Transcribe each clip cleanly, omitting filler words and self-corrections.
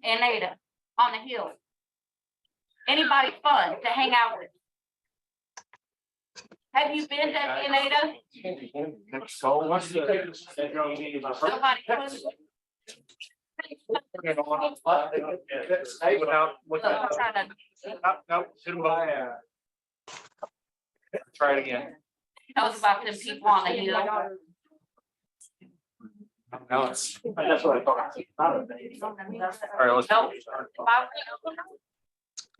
and Ada on the hill? Anybody fun to hang out with? Have you been to Ada? So what's the? Nobody fun? Try it again. Tell us about them people on the hill. No, it's. That's what I thought. All right, let's. No.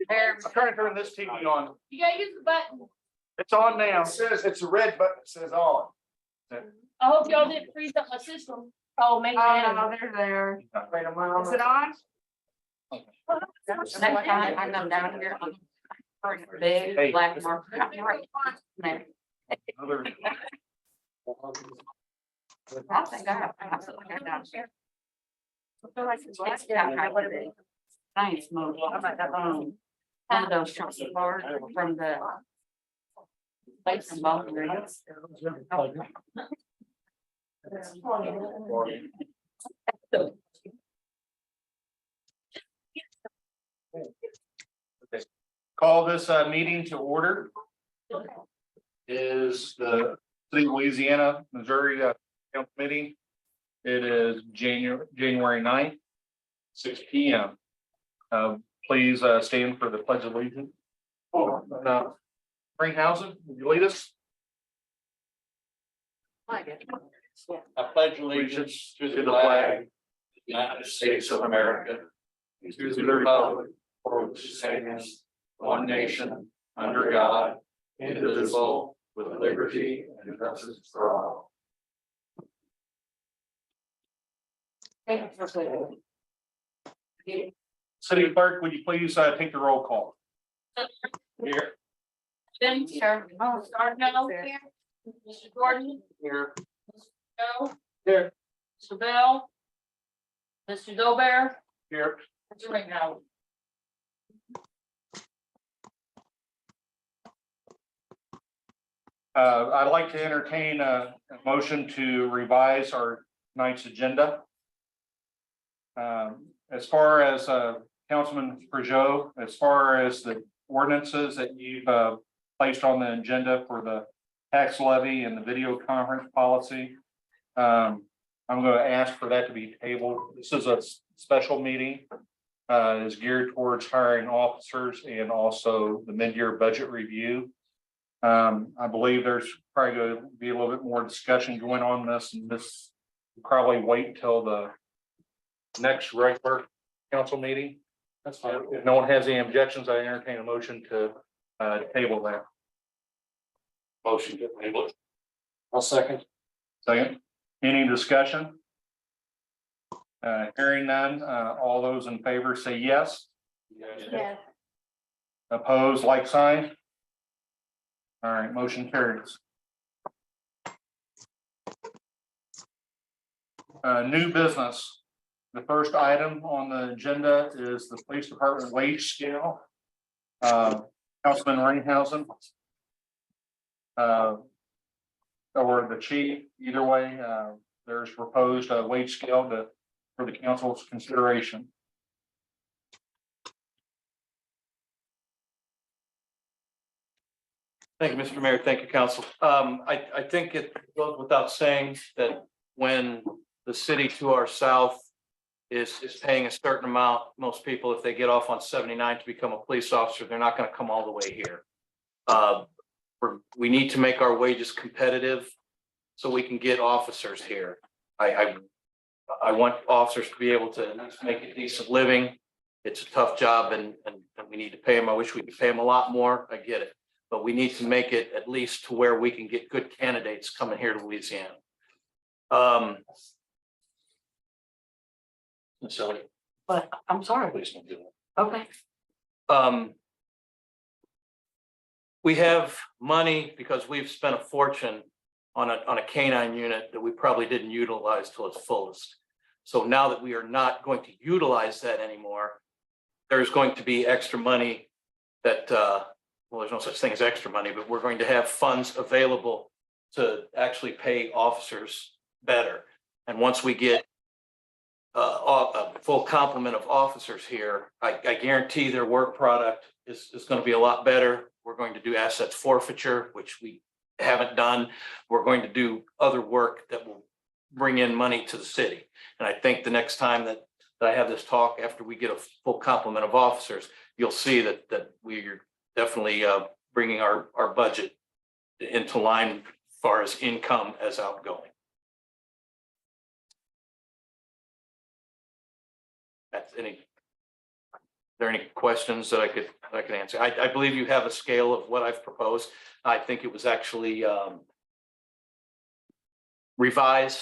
There, I'm trying to turn this TV on. you gotta use the button. It's on now. It says, it's a red button that says on. I hope y'all didn't freeze up my system. Oh, maybe. They're there. Wait a minute. Is it on? Next time I come down here, I'm bring a big black marker. Right. Another- I think I have, I feel like I'm down here. I feel like it's black. Yeah, what it is. Nice mode. One of those chocolate bars from the. Place in Baltimore. Call this meeting to order. Is the City of Louisiana, Missouri Council meeting. It is January 9th, 6 p.m. Please stand for the Pledge of Allegiance. Springhausen, would you lead us? I pledge allegiance to the flag of the United States of America, and to the republic for which it stands, one nation, under God, indivisible, with liberty and justice for all. City Clerk, would you please take the roll call? Here. Then, sure. Oh, start now here. Mr. Gordon. Here. Mr. Joe. Here. Mr. Bell. Mr. Dolbear. Here. Mr. Ringo. I'd like to entertain a motion to revise our night's agenda. As far as Councilman Peugeot, as far as the ordinances that you've placed on the agenda for the tax levy and the video conference policy, I'm going to ask for that to be tabled. This is a special meeting. Is geared towards hiring officers and also the mid-year budget review. I believe there's probably going to be a little bit more discussion going on this, and this will probably wait until the next regular council meeting. That's fine. If no one has any objections, I entertain a motion to table that. Motion to table it. I'll second. Second. Any discussion? Hearing none, all those in favor say yes. Yes. Opposed, like sign. All right, motion carries. New business. The first item on the agenda is the police department wage scale. Councilman Ringhausen. Or the chief, either way, there's proposed a wage scale for the council's consideration. Thank you, Mr. Mayor. Thank you, Council. I think it goes without saying that when the city to our south is paying a certain amount, most people, if they get off on 79 to become a police officer, they're not going to come all the way here. We need to make our wages competitive so we can get officers here. I want officers to be able to make a decent living. It's a tough job and we need to pay them. I wish we could pay them a lot more. I get it. But we need to make it at least to where we can get good candidates coming here to Louisiana. So, But I'm sorry. please don't do that. Okay. We have money because we've spent a fortune on a canine unit that we probably didn't utilize to its fullest. So now that we are not going to utilize that anymore, there's going to be extra money that, well, there's no such thing as extra money, but we're going to have funds available to actually pay officers better. And once we get a full complement of officers here, I guarantee their work product is going to be a lot better. We're going to do assets forfeiture, which we haven't done. We're going to do other work that will bring in money to the city. And I think the next time that I have this talk, after we get a full complement of officers, you'll see that we're definitely bringing our budget into line as far as income as outgoing. That's are there any questions that I could answer? I believe you have a scale of what I've proposed. I think it was actually revised,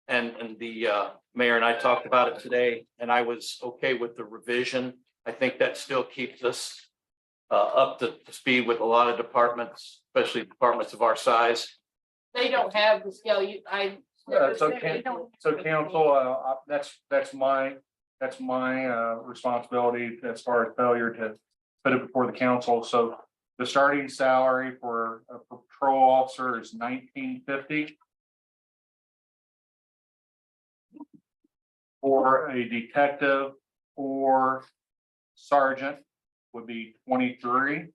and the mayor and I talked about it today, and I was okay with the revision. I think that still keeps us up to speed with a lot of departments, especially departments of our size. They don't have the scale So council, that's my responsibility as far as failure to put it before the council. So the starting salary for a patrol officer is $19.50. For a detective or sergeant would be 23.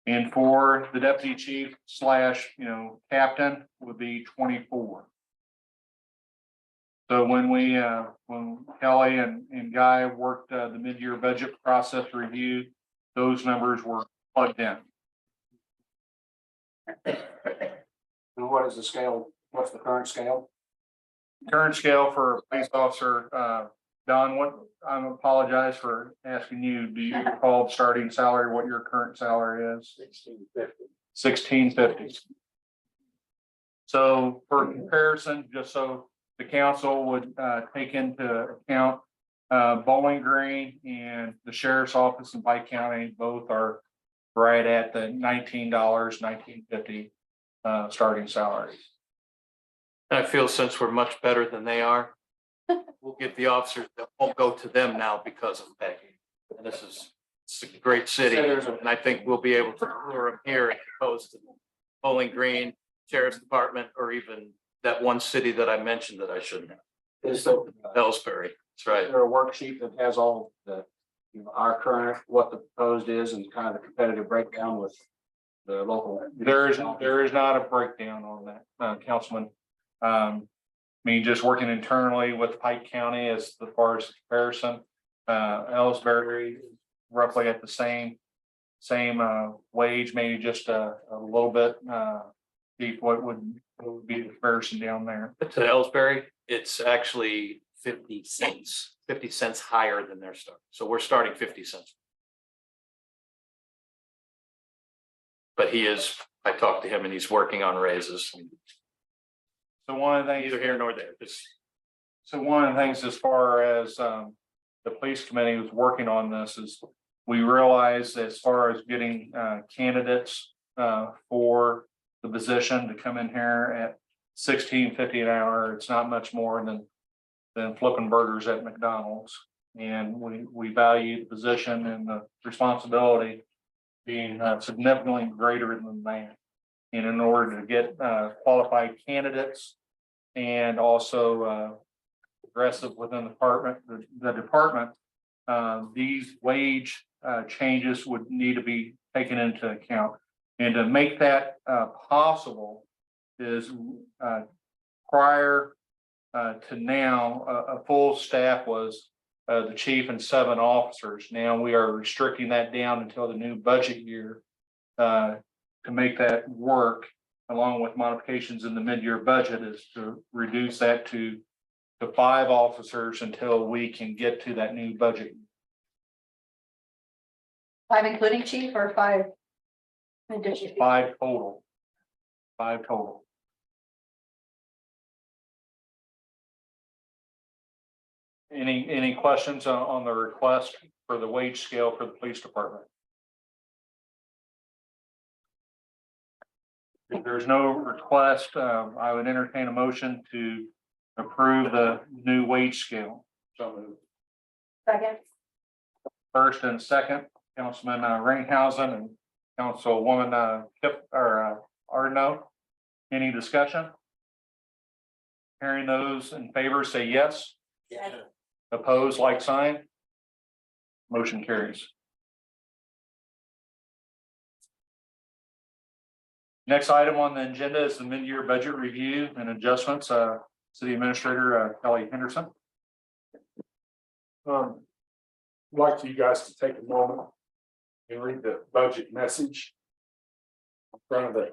And for the deputy chief / captain would be 24. So when Kelly and Guy worked the mid-year budget process review, those numbers were plugged in. And what is the scale? What's the current scale? Current scale for a police officer, Don, I apologize for asking you, do you recall the starting salary, what your current salary is? $16.50. So for comparison, just so the council would take into account, Bowling Green and the sheriff's office in Pike County both are right at the $19.50 starting salaries. I feel since we're much better than they are, we'll get the officers that won't go to them now because of pay. And it's a great city, and I think we'll be able to lure them here as opposed to Bowling Green, Sheriff's Department, or even that one city that I mentioned that I shouldn't have. Is there, Ellsbury, that's right. is there a worksheet that has all the, our current, what the proposed is and kind of the competitive breakdown with the local? There is not a breakdown on that, Councilman. I mean, just working internally with Pike County as far as comparison, Ellsbury roughly at the same wage, maybe just a little bit deep. What would be the comparison down there? To Ellsbury, it's actually 50 cents higher than their start. So we're starting 50 cents. But I talked to him and he's working on raises. So one of the things, Neither here nor there. so one of the things as far as the police committee was working on this is we realized as far as getting candidates for the position to come in here at $16.50 an hour, it's not much more than flipping burgers at McDonald's. And we value the position and the responsibility being significantly greater than that. And in order to get qualified candidates and also aggressive within the department, these wage changes would need to be taken into account. And to make that possible is prior to now, a full staff was the chief and 7 officers. Now we are restricting that down until the new budget year to make that work, along with modifications in the mid-year budget, is to reduce that to 5 officers until we can get to that new budget. 5 including chief or 5? Addition? 5 total. 5 total. Any questions on the request for the wage scale for the police department? If there's no request, I would entertain a motion to approve the new wage scale. So moved. Second. First and second, Councilman Ringhausen and Councilwoman Arno. Any discussion? Hearing those in favor, say yes. Opposed, like sign. Motion carries. Next item on the agenda is the mid-year budget review and adjustments. City Administrator Kelly Henderson. I'd like for you guys to take a moment and read the budget message in front of the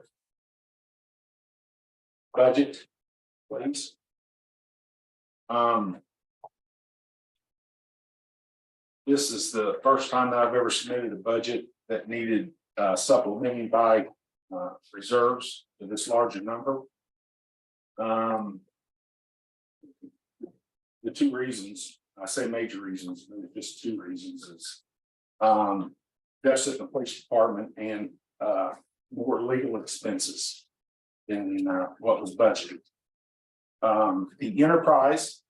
budget, please. This is the first time that I've ever submitted a budget that needed supplementing by reserves to this larger number. The two reasons, I say major reasons, but just two reasons is deficit in the police department and more legal expenses than what was budgeted. The enterprise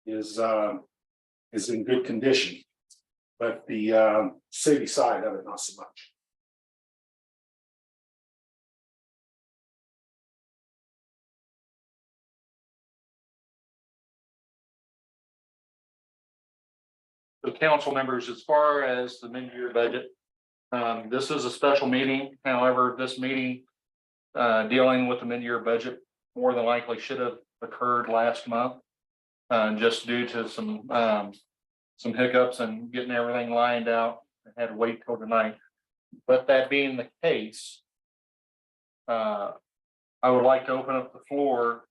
is in good condition, but the city side of it not so much. So council members, as far as the mid-year budget, this is a special meeting. However, this meeting dealing with the mid-year budget more than likely should have occurred last month. Just due to some hiccups and getting everything lined out. I had to wait till tonight. But that being the case, I would like to open up the floor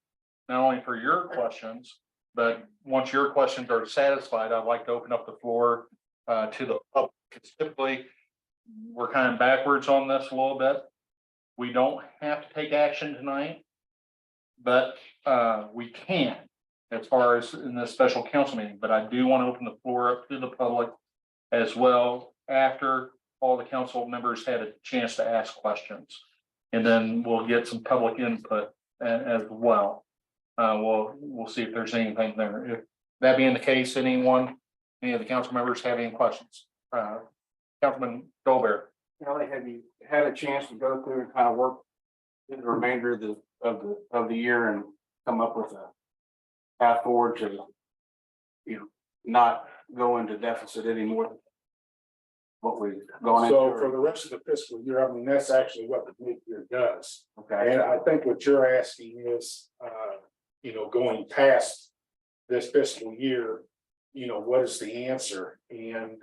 not only for your questions, but once your questions are satisfied, I'd like to open up the floor to the public. Because typically, we're kind of backwards on this a little bit. We don't have to take action tonight, but we can as far as in this special council meeting. But I do want to open the floor up to the public as well after all the council members had a chance to ask questions. And then we'll get some public input as well. We'll see if there's anything there. If that being the case, any of the council members have any questions? Councilman Goldberg. Kelly, have you had a chance to go through and kind of work through the remainder of the year and come up with a path forward to, not go into deficit anymore? What we've gone into? So for the rest of the fiscal year, I mean, that's actually what the mid-year does. Okay. And I think what you're asking is, going past this fiscal year, what is the answer? And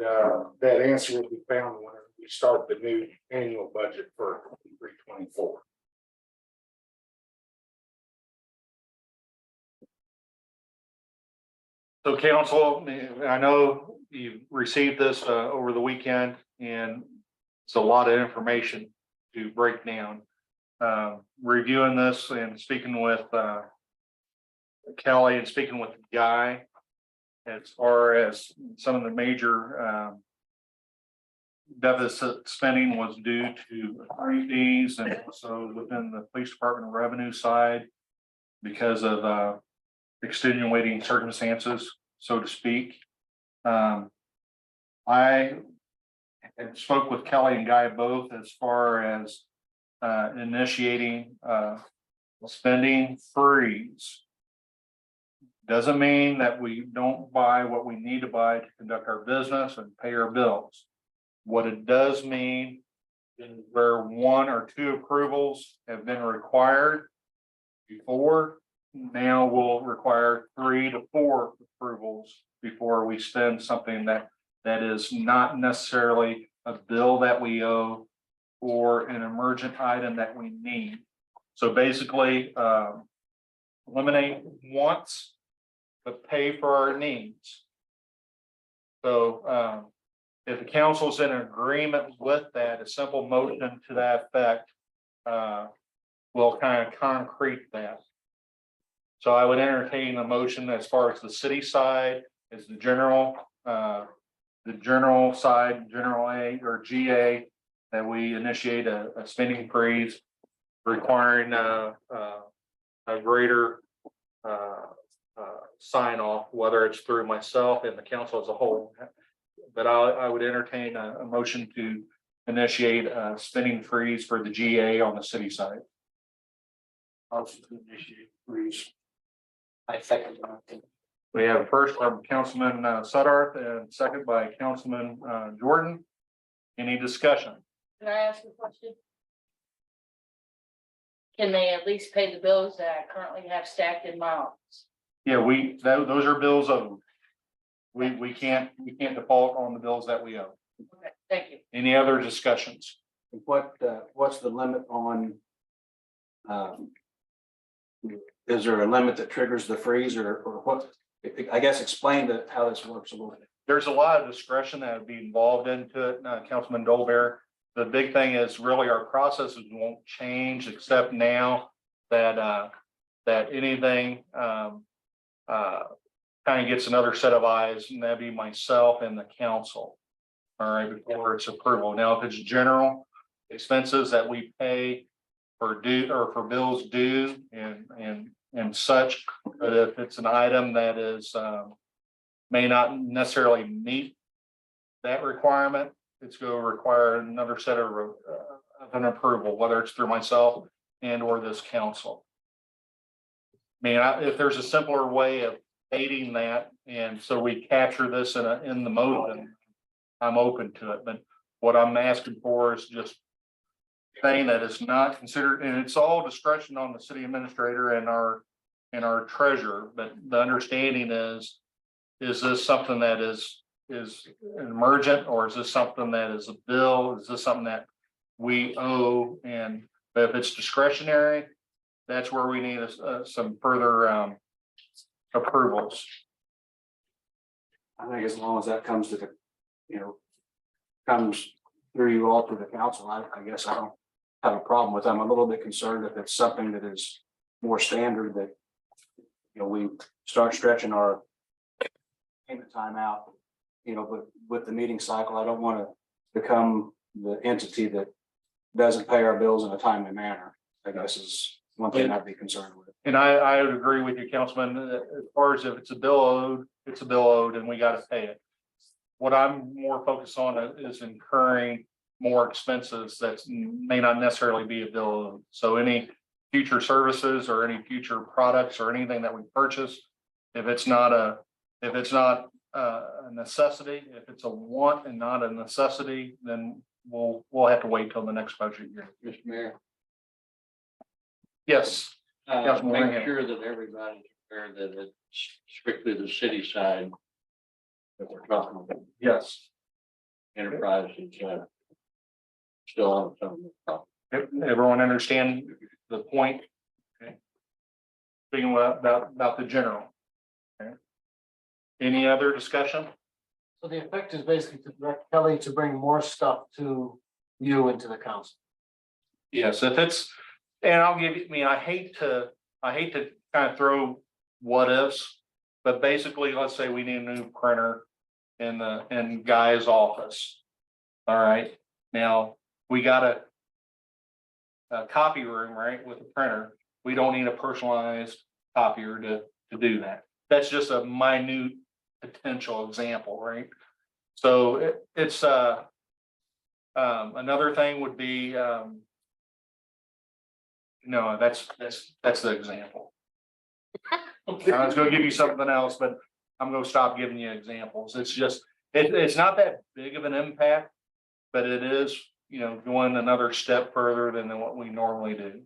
that answer will be found when we start the new annual budget for 23-24. So council, I know you received this over the weekend and it's a lot of information to break down. Reviewing this and speaking with Kelly and speaking with Guy as far as some of the major deficit spending was due to attorney fees and also within the police department revenue side because of extenuating circumstances, so to speak. I had spoke with Kelly and Guy both as far as initiating spending freeze. Doesn't mean that we don't buy what we need to buy to conduct our business and pay our bills. What it does mean is where 1 or 2 approvals have been required before, now we'll require 3 to 4 approvals before we spend something that is not necessarily a bill that we owe or an emergent item that we need. So basically, eliminate wants, but pay for our needs. So if the council's in agreement with that, a simple motion to that effect will kind of concrete that. So I would entertain a motion as far as the city side is the general side, general A or GA, that we initiate a spending freeze requiring a greater sign off, whether it's through myself and the council as a whole. But I would entertain a motion to initiate a spending freeze for the GA on the city side. freeze. I second that. We have first by Councilman Sudarth and second by Councilman Jordan. Any discussion? Can I ask a question? Can they at least pay the bills that I currently have stacked in my office? Yeah, those are bills owed. We can't default on the bills that we owe. Okay, thank you. Any other discussions? What's the limit on? Is there a limit that triggers the freeze or what? I guess explain how this works a little bit. There's a lot of discretion that would be involved into it, Councilman Dolbear. The big thing is really our processes won't change except now that anything kind of gets another set of eyes, and that'd be myself and the council. All right, before it's approval. Now, if it's general expenses that we pay for due or for bills due and such, but if it's an item that is may not necessarily meet that requirement, it's going to require another set of an approval, whether it's through myself and or this council. I mean, if there's a simpler way of aiding that, and so we capture this in the motion, I'm open to it. But what I'm asking for is just saying that it's not considered, and it's all discretion on the city administrator and our treasurer. But the understanding is this something that is emergent, or is this something that is a bill? Is this something that we owe? And but if it's discretionary, that's where we need some further approvals. I think as long as that comes to comes through you all to the council, I guess I don't have a problem with them. I'm a little bit concerned if it's something that is more standard that, we start stretching our payment time out, but with the meeting cycle, I don't want to become the entity that doesn't pay our bills in a timely manner, I guess is one thing I'd be concerned with. And I would agree with you, Councilman, as far as if it's a bill owed, it's a bill owed and we got to pay it. What I'm more focused on is incurring more expenses that may not necessarily be a bill owed. So any future services or any future products or anything that we purchase, if it's not a necessity, if it's a want and not a necessity, then we'll have to wait till the next budget year. Mr. Mayor, Yes. Councilman make Ringham. sure that everybody's aware that it's strictly the city side that we're talking about. Yes. Enterprise is still on some. Everyone understand the point? Okay. Speaking about the general. Okay. Any other discussion? So the effect is basically to direct Kelly to bring more stuff to you and to the council. Yes, if it's, and I'll give you, I hate to kind of throw what ifs, but basically, let's say we need a new printer in Guy's office. All right, now we got a copy room, right, with a printer. We don't need a personalized copier to do that. That's just a minute potential example, right? So it's another thing would be no, that's the example. I was going to give you something else, but I'm going to stop giving you examples. It's just it's not that big of an impact, but it is, going another step further than what we normally do.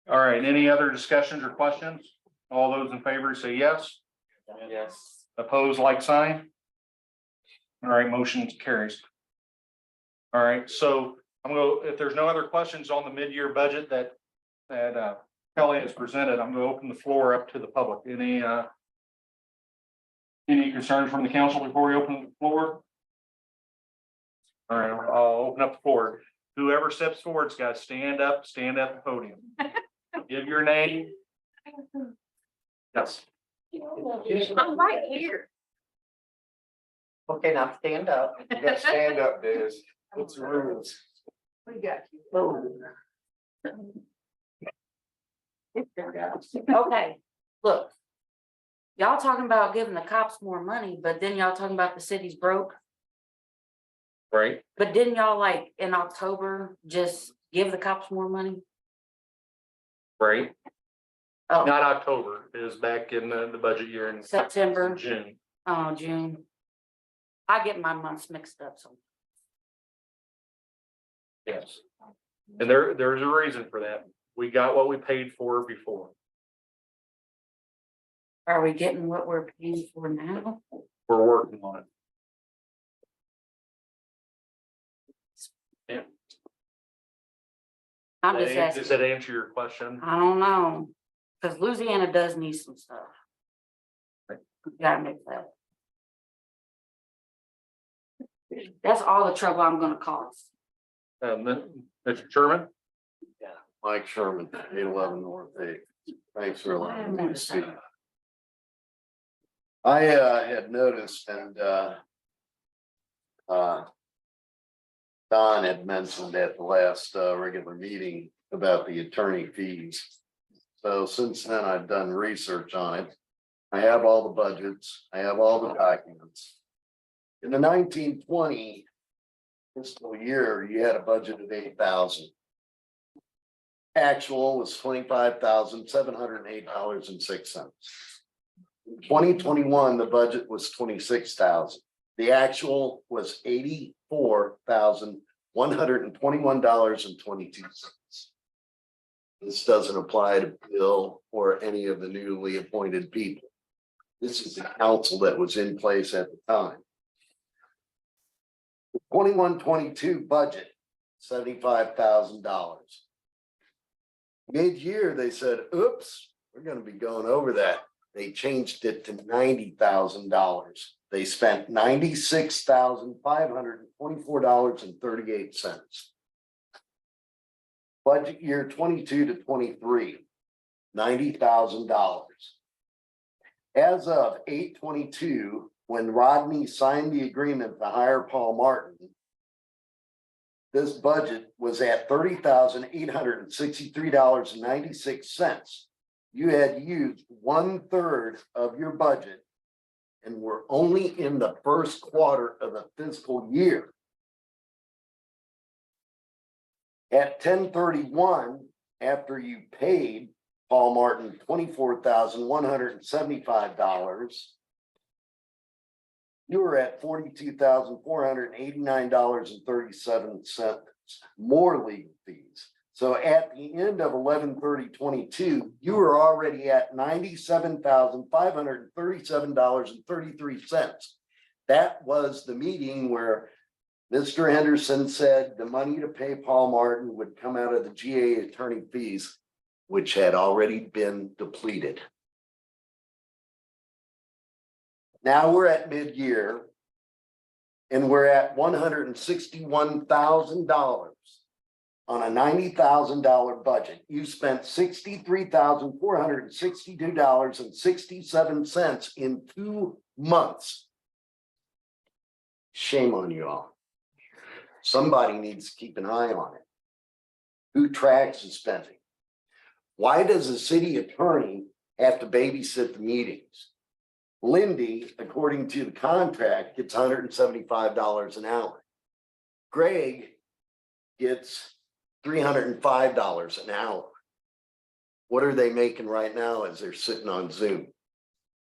All right, any other discussions or questions? All those in favor say yes. Yes. Opposed, like sign. All right, motion carries. All right, so if there's no other questions on the mid-year budget that Kelly has presented, I'm gonna open the floor up to the public. Any concerns from the council before we open the floor? All right, I'll open up the floor. Whoever steps forward's got to stand at the podium. Give your name. Yes. I'm right here. Okay, now stand up. You gotta stand up, Des. What's the rules? We got you. Okay, look. Y'all talking about giving the cops more money, but then y'all talking about the city's broke. Right. But didn't y'all like in October just give the cops more money? Right, Oh, not October, it is back in the budget year in September, June. June. I get my months mixed up, so. Yes. And there's a reason for that. We got what we paid for before. Are we getting what we're paying for now? We're working on it. I'm just Does asking, that answer your question? I don't know, cause Louisiana does need some stuff. We gotta make that. That's all the trouble I'm gonna cause. Mr. Sherman? Mike Sherman, 811 North 8. Thanks for allowing me to speak. I had noticed and Don had mentioned at the last regular meeting about the attorney fees. So since then, I've done research on it. I have all the budgets, I have all the documents. In the 1920 fiscal year, you had a budget of 8,000. Actual was $25,708.06. In 2021, the budget was 26,000. The actual was $84,121.22. This doesn't apply to Bill or any of the newly appointed people. This is the council that was in place at the time. The 21-22 budget, $75,000. Mid-year, they said, oops, we're gonna be going over that. They changed it to $90,000. They spent $96,524.38. Budget year 22 to 23, $90,000. As of 8/22, when Rodney signed the agreement to hire Paul Martin, this budget was at $30,863.96. You had used 1/3 of your budget and we're only in the first quarter of the fiscal year. At 10/31, after you paid Paul Martin $24,175, you were at $42,489.37 more legal fees. So at the end of 11/30/22, you were already at $97,537.33. That was the meeting where Mr. Henderson said the money to pay Paul Martin would come out of the GA attorney fees, which had already been depleted. Now we're at mid-year and we're at $161,000 on a $90,000 budget. You spent $63,462.67 in 2 months. Shame on you all. Somebody needs to keep an eye on it. Who tracks the spending? Why does the city attorney have to babysit the meetings? Lindy, according to the contract, gets $175 an hour. Greg gets $305 an hour. What are they making right now as they're sitting on Zoom?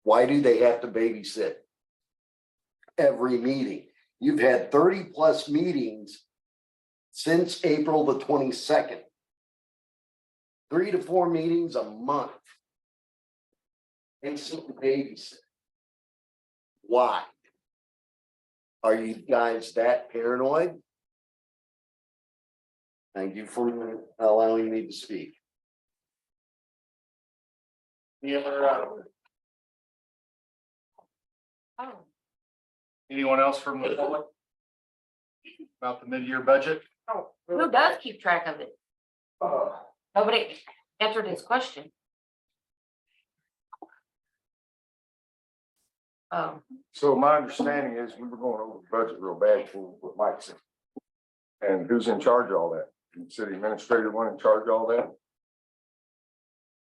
Why do they have to babysit every meeting? You've had 30+ meetings since April the 22nd. 3 to 4 meetings a month. They sit and babysit. Why? Are you guys that paranoid? Thank you for allowing me to speak. Any other, anyone else from the public? About the mid-year budget? Who does keep track of it? Nobody answered his question. So my understanding is we were going over the budget real bad for what Mike said. And who's in charge of all that? The city administrator one in charge of all that?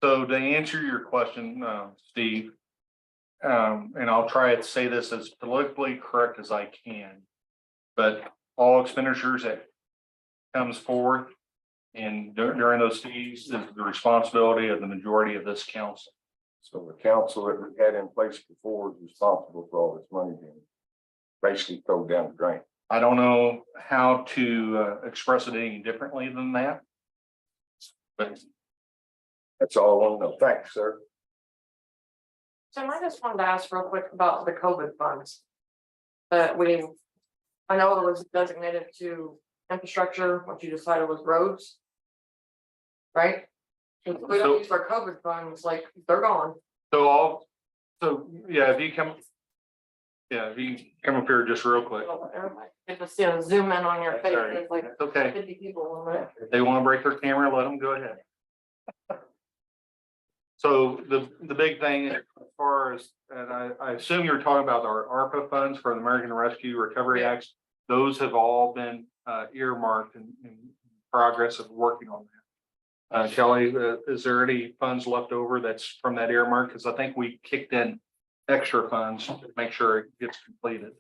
So to answer your question, Steve, and I'll try to say this as politically correct as I can, but all expenditures that comes forth And during those fees is the responsibility of the majority of this council. So the council that we had in place before is responsible for all this money being basically thrown down the drain. I don't know how to express it any differently than that. But That's all I want to know. Thanks, sir. So I just wanted to ask real quick about the COVID funds. That I know it was designated to infrastructure, what you decided was roads. Right? If we don't use our COVID funds, like, they're gone. so yeah, if you come up here just real quick. If it's, zoom in on your face, Sorry. there's like It's okay. 50 people in there. If they want to break their camera, let them go ahead. So the big thing as far as, and I assume you're talking about our ARPA funds for the American Rescue Recovery Act. Those have all been earmarked in progress of working on that. Kelly, is there any funds left over that's from that earmark? Because I think we kicked in extra funds to make sure it gets completed.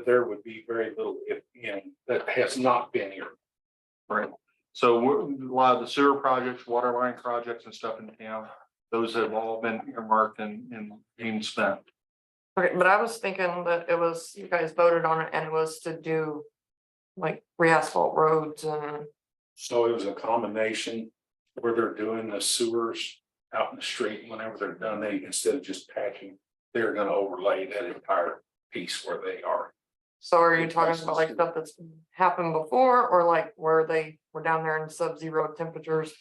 There would be very little, if any, that has not been here. Right. So a lot of the sewer projects, water line projects and stuff in town, those have all been earmarked and being spent. Okay, but I was thinking that it was, you guys voted on it and it was to do like re-asphalt roads and. So it was a combination where they're doing the sewers out in the street. Whenever they're done, they, instead of just patching, they're gonna overlay that entire piece where they are. So are you talking about like stuff that's happened before or like where they were down there in sub-zero temperatures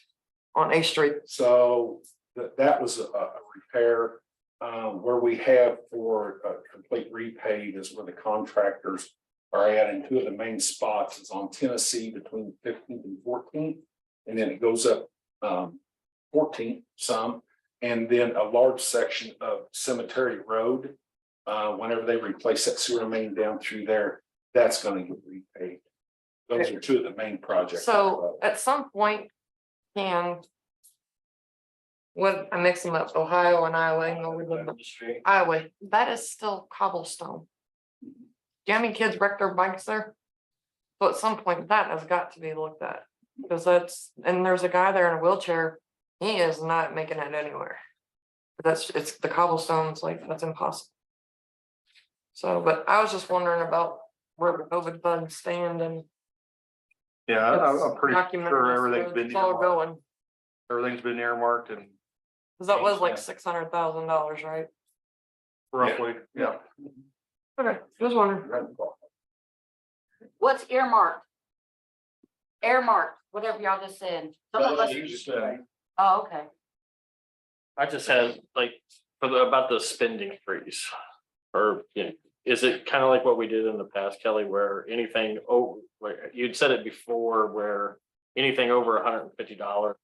on A Street? So that was a repair. Where we have for a complete repave is where the contractors are at, and two of the main spots is on Tennessee between 15th and 14th. And then it goes up 14th some, and then a large section of Cemetery Road. Whenever they replace that sewer main down through there, that's gonna get repaid. Those are two of the main projects. So at some point, what, I'm mixing up Ohio and Iowa, I know we live in Iowa, that is still cobblestone. Do you have any kids wreck their bikes there? So at some point, that has got to be looked at, because and there's a guy there in a wheelchair, he is not making it anywhere. It's the cobblestones, like, that's impossible. So, but I was just wondering about where the COVID funds stand and. Yeah, I'm pretty documented, sure so everything's been it's all earmarked. going, Everything's been earmarked and cause that was like Yeah. $600,000, right? roughly, yeah. Okay, just wondering. What's earmarked? Earmarked, whatever y'all just said. Some of us. Oh, okay. I just had like about the spending freeze. Or, is it kind of like what we did in the past, Kelly, where anything where you'd said it before, where anything over $150?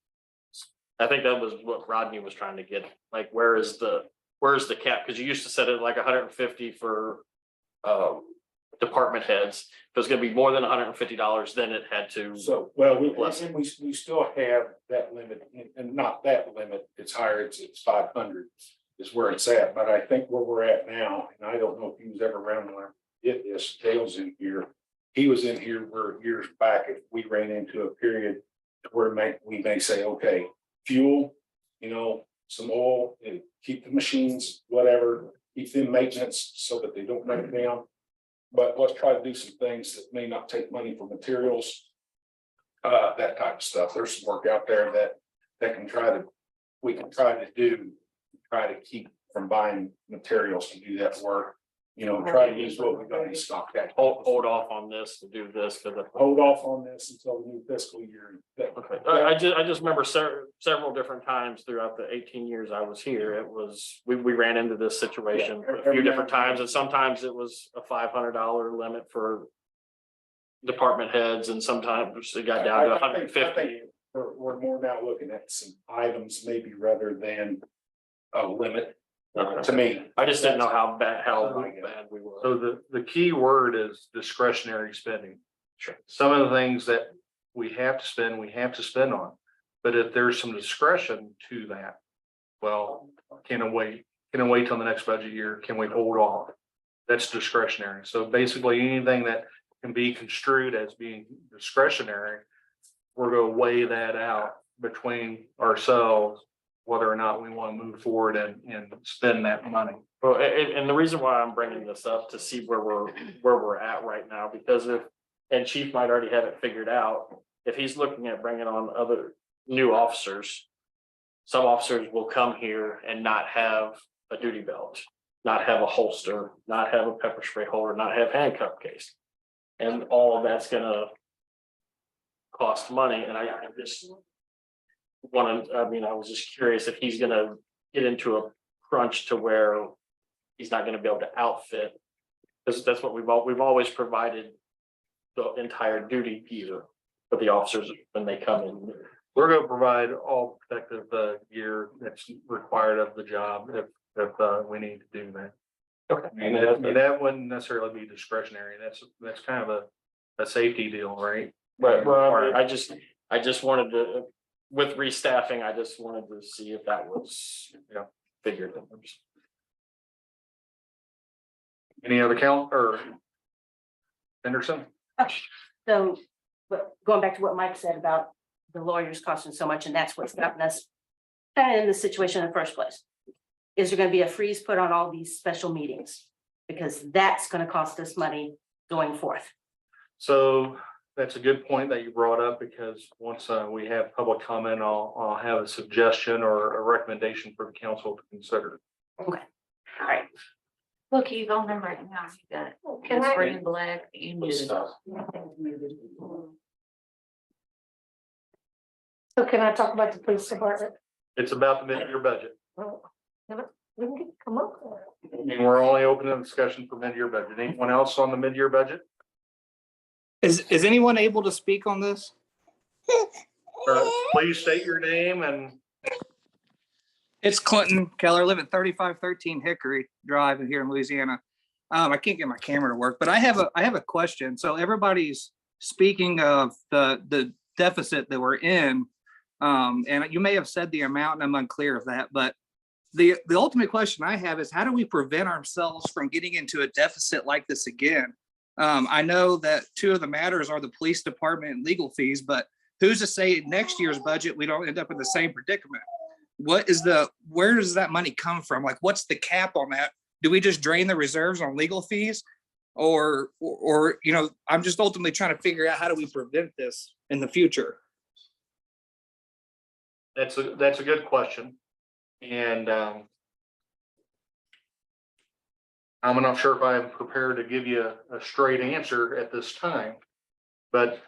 I think that was what Rodney was trying to get, like, where's the cap? Because you used to set it like 150 for department heads. If it was gonna be more than $150, then it had to. So, well, we still have that limit, and not that limit, it's higher, it's 500 is where it's at, but I think where we're at now, and I don't know if he was ever around when I did this, Dale's in here. He was in here where years back, if we ran into a period where we may say, okay, fuel, some oil, and keep the machines, whatever, keep them maintenance so that they don't break down. But let's try to do some things that may not take money for materials. That type of stuff. There's some work out there that we can try to keep from buying materials to do that work. Try to use what we've got in stock. Hold off on this to do this, because Hold off on this until the new fiscal year. okay. I just remember several different times throughout the 18 years I was here, it was, we ran into this situation a few different times, and sometimes it was a $500 limit for department heads, and sometimes it got down to I think $150. we're more now looking at some items maybe rather than a limit. To me, I just didn't know how bad we were. So the key word is discretionary spending. Sure. Some of the things that we have to spend on. But if there's some discretion to that, well, can it wait? Can it wait till the next budget year? Can we hold off? That's discretionary. So basically anything that can be construed as being discretionary, we're gonna weigh that out between ourselves, whether or not we want to move forward and spend that money. Well, and the reason why I'm bringing this up to see where we're at right now, because and Chief might already have it figured out, if he's looking at bringing on other new officers, some officers will come here and not have a duty belt, not have a holster, not have a pepper spray holder, not have handcuff case. And all of that's gonna cost money, and I just I was just curious if he's gonna get into a crunch to where he's not gonna be able to outfit. Because that's what we've always provided the entire duty gear for the officers when they come in. We're gonna provide all protective gear that's required of the job if we need to do that. Okay. And that wouldn't necessarily be discretionary. That's kind of a safety deal, right? But well, I just wanted to, with restaffing, I just wanted to see if that was, figured. Any other count or Henderson? So, but going back to what Mike said about the lawyers costing so much, and that's what's gotten us kind of in the situation in the first place. Is there gonna be a freeze put on all these special meetings? Because that's gonna cost us money going forth. So that's a good point that you brought up, because once we have public comment, I'll have a suggestion or a recommendation for the council to consider. Okay, all right. Look, he's on them right now. He got Can I- red and black. And So can I talk about the police department? It's about the mid-year budget. We can come up with it. And we're only opening a discussion for mid-year budget. Anyone else on the mid-year budget? Is anyone able to speak on this? Please state your name and It's Clinton Keller, I live at 3513 Hickory Drive here in Louisiana. I can't get my camera to work, but I have a question. So everybody's speaking of the deficit that we're in. And you may have said the amount and I'm unclear of that, but the ultimate question I have is how do we prevent ourselves from getting into a deficit like this again? I know that two of the matters are the police department and legal fees, but who's to say next year's budget, we don't end up in the same predicament? Where does that money come from? Like, what's the cap on that? Do we just drain the reserves on legal fees? Or, I'm just ultimately trying to figure out how do we prevent this in the future? that's a good question. And I'm not sure if I'm prepared to give you a straight answer at this time, but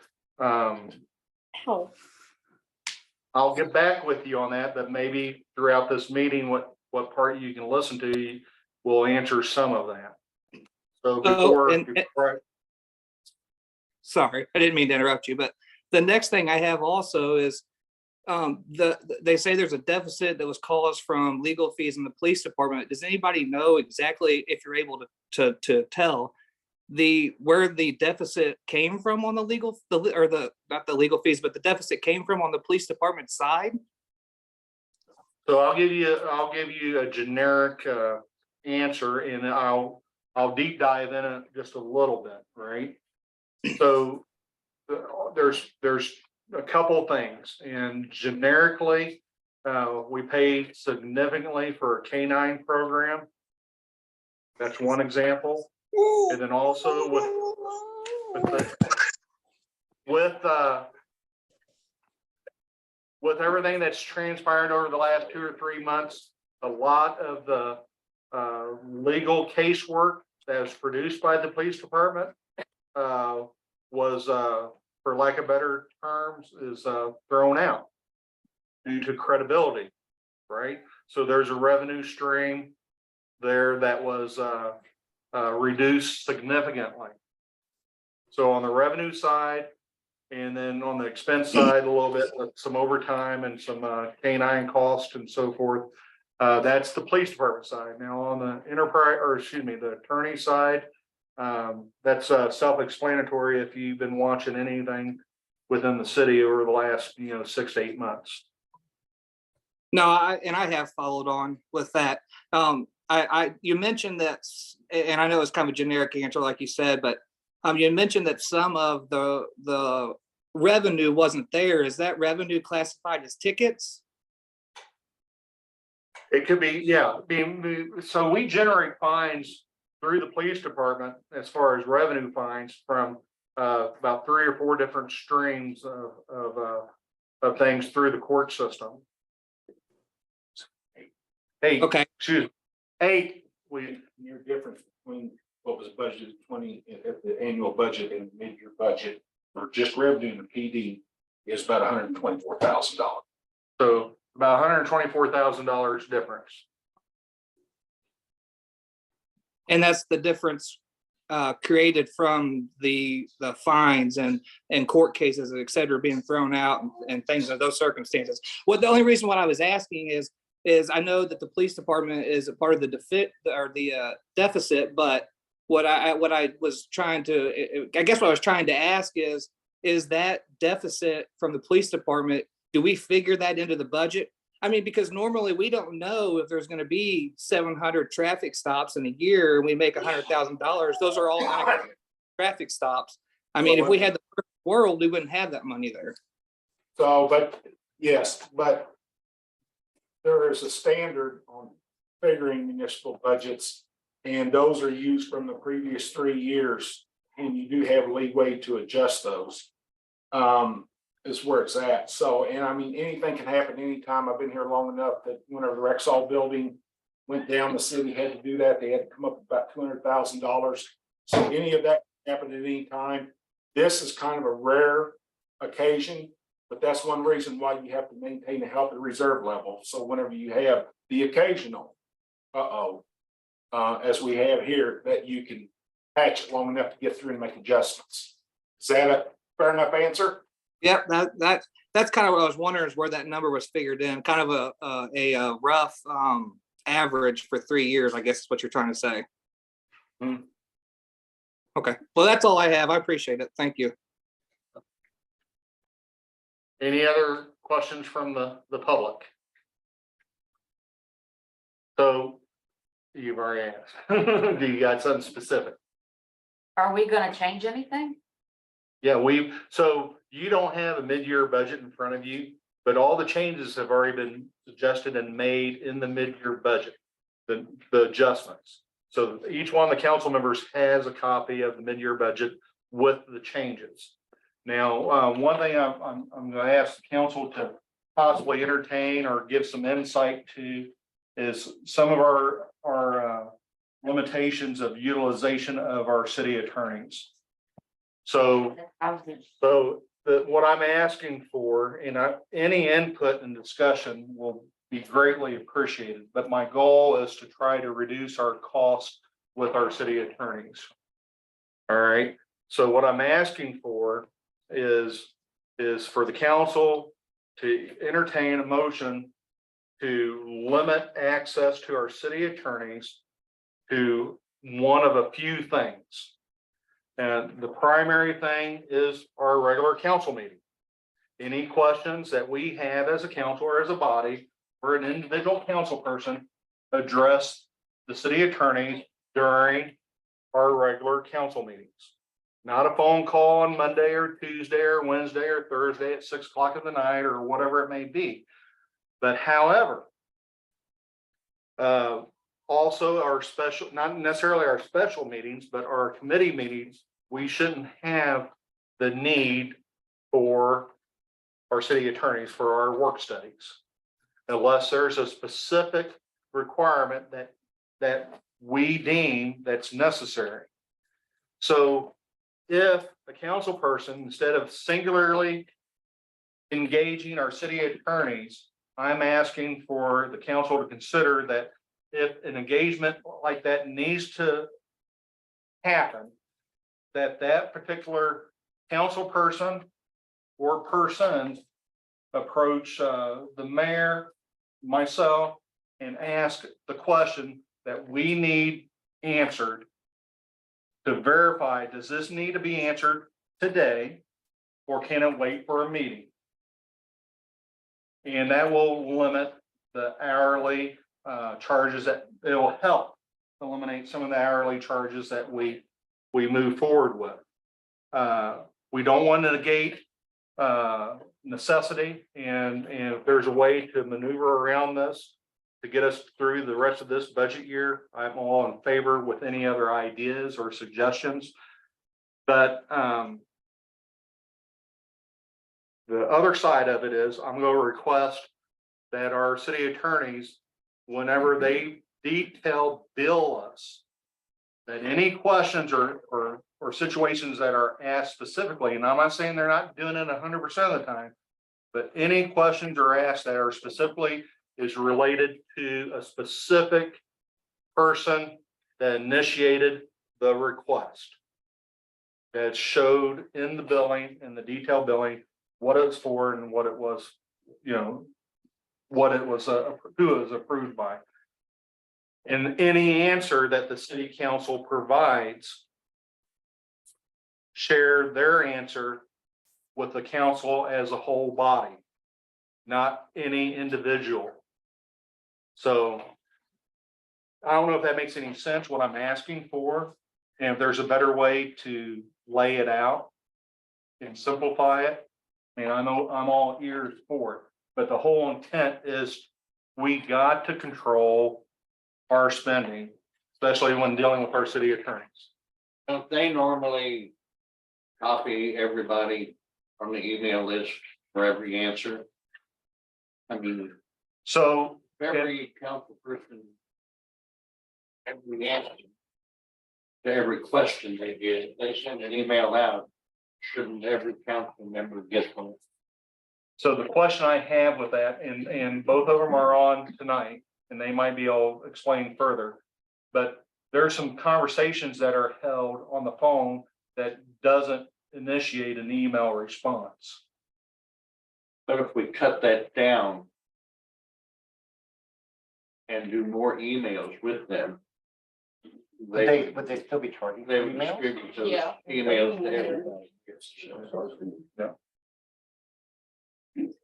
I'll get back with you on that, but maybe throughout this meeting, what part you can listen to will answer some of that. So before, Sorry, I didn't mean to interrupt you, but the next thing I have also is they say there's a deficit that was caused from legal fees in the police department. Does anybody know exactly, if you're able to tell where the deficit came from on not the legal fees, but the deficit came from on the police department side? so I'll give you a generic answer, and I'll deep dive in it just a little bit, right? So there's a couple things, and generically, we pay significantly for a K-9 program. That's one example. And then also with everything that's transpired over the last 2 or 3 months, a lot of the legal casework that was produced by the police department was, for lack of better terms, is thrown out due to credibility, right? So there's a revenue stream there that was reduced significantly. So on the revenue side, and then on the expense side, a little bit with some overtime and some K-9 cost and so forth. That's the police department side. Now on the the attorney side, that's self-explanatory if you've been watching anything within the city over the last 6 to 8 months. No, I have followed on with that. You mentioned that, and I know it's kind of a generic answer, like you said, but you mentioned that some of the revenue wasn't there, is that revenue classified as tickets? It could be, yeah, so we generate fines through the police department as far as revenue fines from about 3 or 4 different streams of things through the court system. 8, Okay, excuse me, 8, Your difference between what was budgeted 20 at the annual budget and mid-year budget for just revenue and PD is about $124,000. so about $124,000 difference. and that's the difference created from the fines and court cases, et cetera, being thrown out and things of those circumstances. Well, the only reason what I was asking is I know that the police department is a part of the deficit, but what I was trying to, I guess what I was trying to ask is that deficit from the police department, do we figure that into the budget? I mean, because normally we don't know if there's going to be 700 traffic stops in a year and we make $100,000. Those are all traffic stops. I mean, if we had the perfect world, we wouldn't have that money there. So, but yes, but there is a standard on figuring municipal budgets, and those are used from the previous 3 years, and you do have leeway to adjust those. Is where it's at. So, and I mean, anything can happen anytime. I've been here long enough that whenever the Rexall building went down, the city had to do that. They had to come up with about $200,000. So any of that can happen at any time. This is kind of a rare occasion, but that's one reason why you have to maintain a healthy reserve level. So whenever you have the occasional, as we have here, that you can patch it long enough to get through and make adjustments. Is that a fair enough answer? Yep, that's kind of what I was wondering, is where that number was figured in, kind of a rough average for 3 years, I guess is what you're trying to say. Okay, well, that's all I have. I appreciate it. Thank you. Any other questions from the public? So you've already asked. Do you got something specific? Are we gonna change anything? Yeah, so you don't have a mid-year budget in front of you, but all the changes have already been suggested and made in the mid-year budget, the adjustments. So each one of the council members has a copy of the mid-year budget with the changes. Now, one thing I'm gonna ask the council to possibly entertain or give some insight to is some of our limitations of utilization of our city attorneys. So what I'm asking for, and any input and discussion will be greatly appreciated, but my goal is to try to reduce our costs with our city attorneys. All right, so what I'm asking for is for the council to entertain a motion to limit access to our city attorneys to one of a few things. And the primary thing is our regular council meeting. Any questions that we have as a council or as a body or an individual council person, address the city attorney during our regular council meetings. Not a phone call on Monday or Tuesday or Wednesday or Thursday at 6 o'clock in the night or whatever it may be. But however, also our special, not necessarily our special meetings, but our committee meetings, we shouldn't have the need for our city attorneys for our work studies. Unless there's a specific requirement that we deem that's necessary. So if a council person, instead of singularly engaging our city attorneys, I'm asking for the council to consider that if an engagement like that needs to happen, that particular council person or persons approach the mayor, myself, and ask the question that we need answered to verify, does this need to be answered today, or can it wait for a meeting? And that will limit the hourly charges. That it'll help eliminate some of the hourly charges that we move forward with. We don't want to negate necessity, and if there's a way to maneuver around this to get us through the rest of this budget year, I'm all in favor with any other ideas or suggestions. But the other side of it is I'm going to request that our city attorneys, whenever they detail bill us, that any questions or situations that are asked specifically, and I'm not saying they're not doing it 100% of the time, but any questions are asked that are specifically is related to a specific person that initiated the request, that showed in the billing, in the detailed billing, what it was for and what it was, you know, what it was, who it was approved by. And any answer that the city council provides, share their answer with the council as a whole body, not any individual. So I don't know if that makes any sense, what I'm asking for, and if there's a better way to lay it out and simplify it. I mean, I know I'm all ears for it, but the whole intent is we got to control our spending, especially when dealing with our city attorneys. Don't they normally copy everybody from the email list for every answer? I mean, So every council person, every answer to every question they get, they send an email out. Shouldn't every council member get one? So the question I have with that, and both of them are on tonight, and they might be all explained further. But there are some conversations that are held on the phone that doesn't initiate an email response. But if we cut that down and do more emails with them, Would they still be charging? they would distribute those Yeah. emails to everybody. Yeah.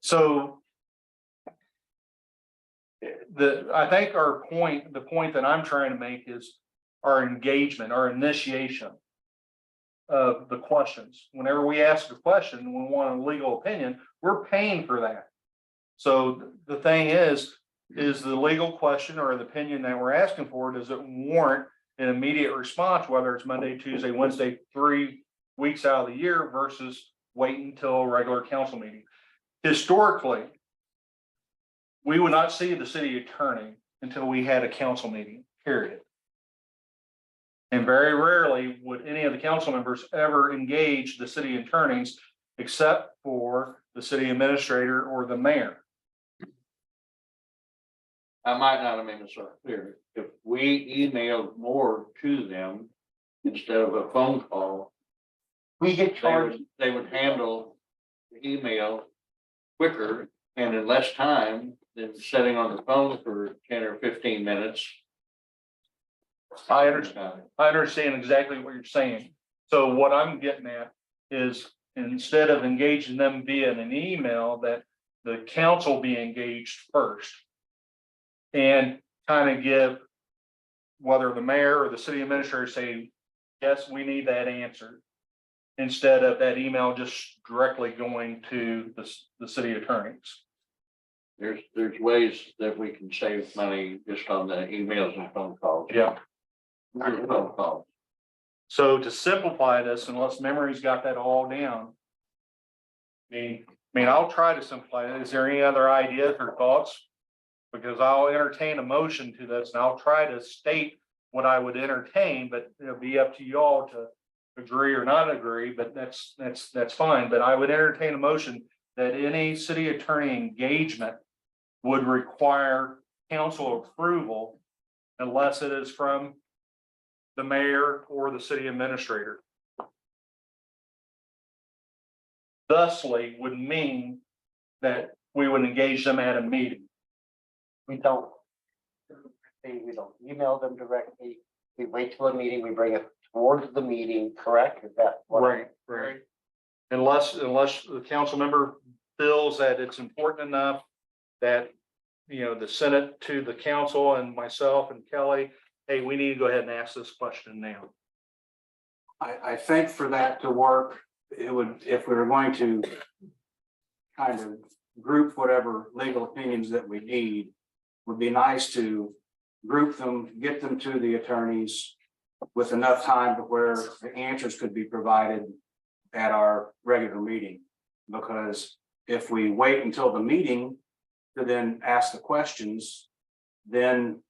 So I think the point that I'm trying to make is our engagement, our initiation of the questions. Whenever we ask a question, we want a legal opinion, we're paying for that. So the thing is the legal question or the opinion that we're asking for, does it warrant an immediate response, whether it's Monday, Tuesday, Wednesday, 3 weeks out of the year versus waiting until a regular council meeting? Historically, we would not see the city attorney until we had a council meeting, period. And very rarely would any of the council members ever engage the city attorneys except for the city administrator or the mayor. I might not have made myself clear. If we emailed more to them instead of a phone call, We get charged. they would handle the email quicker and in less time than sitting on the phone for 10 or 15 minutes. I understand exactly what you're saying. So what I'm getting at is instead of engaging them via an email, that the council be engaged first. And kind of give, whether the mayor or the city administrator say, yes, we need that answer. Instead of that email just directly going to the city attorneys. There's ways that we can save money just on the emails and phone calls. Yeah. Phone calls. So to simplify this, unless memory's got that all down. I mean, I'll try to simplify it. Is there any other ideas or thoughts? Because I'll entertain a motion to this and I'll try to state what I would entertain, but it'll be up to y'all to agree or not agree, but that's fine. But I would entertain a motion that any city attorney engagement would require council approval unless it is from the mayor or the city administrator. Thusly would mean that we would engage them at a meeting. We don't. We don't email them directly. We wait till a meeting, we bring it towards the meeting, correct? Is that what? Right. Unless the council member feels that it's important enough that, you know, the Senate to the council and myself and Kelly, hey, we need to go ahead and ask this question now. I think for that to work, it would, if we were going to kind of group whatever legal opinions that we need, would be nice to group them, get them to the attorneys with enough time to where the answers could be provided at our regular meeting. Because if we wait until the meeting to then ask the questions, then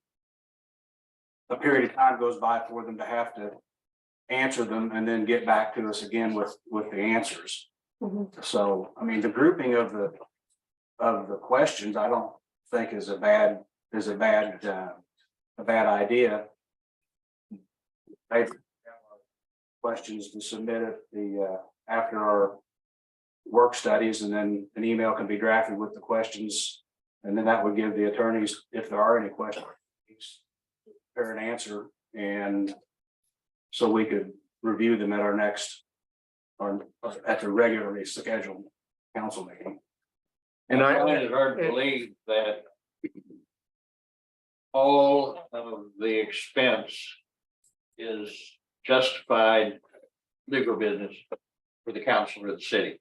a period of time goes by for them to have to answer them and then get back to us again with the answers. So, I mean, the grouping of the questions, I don't think is a bad idea. I have questions to submit at the after our work studies, and then an email can be drafted with the questions, and then that would give the attorneys, if there are any questions, prepare an answer, and so we could review them at our next, or at the regularly scheduled council meeting. And I find it hard to believe that all of the expense is justified legal business for the council or the city.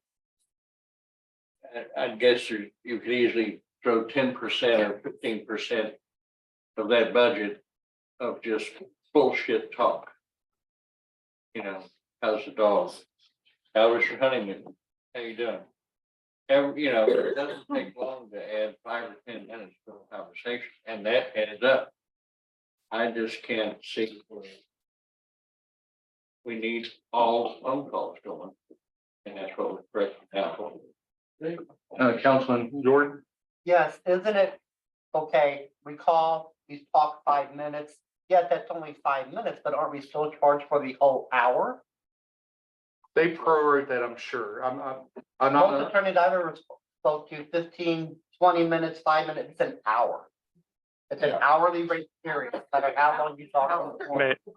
I guess you could easily throw 10% or 15% of that budget of just bullshit talk. You know, how's the dog? How was your honeymoon? How you doing? You know, it doesn't take long to add 5 or 10 minutes to a conversation, and that adds up. I just can't see where we need all phone calls going, and that's what we're correcting now. Councilman Jordan? Yes, isn't it? Okay, we call, we talk 5 minutes. Yes, that's only 5 minutes, but aren't we still charged for the whole hour? They prorate that, I'm sure. I'm Most not, attorneys I've ever spoke to, 15, 20 minutes, 5 minutes, it's an hour. It's an hourly rate period, no matter how long you talk on the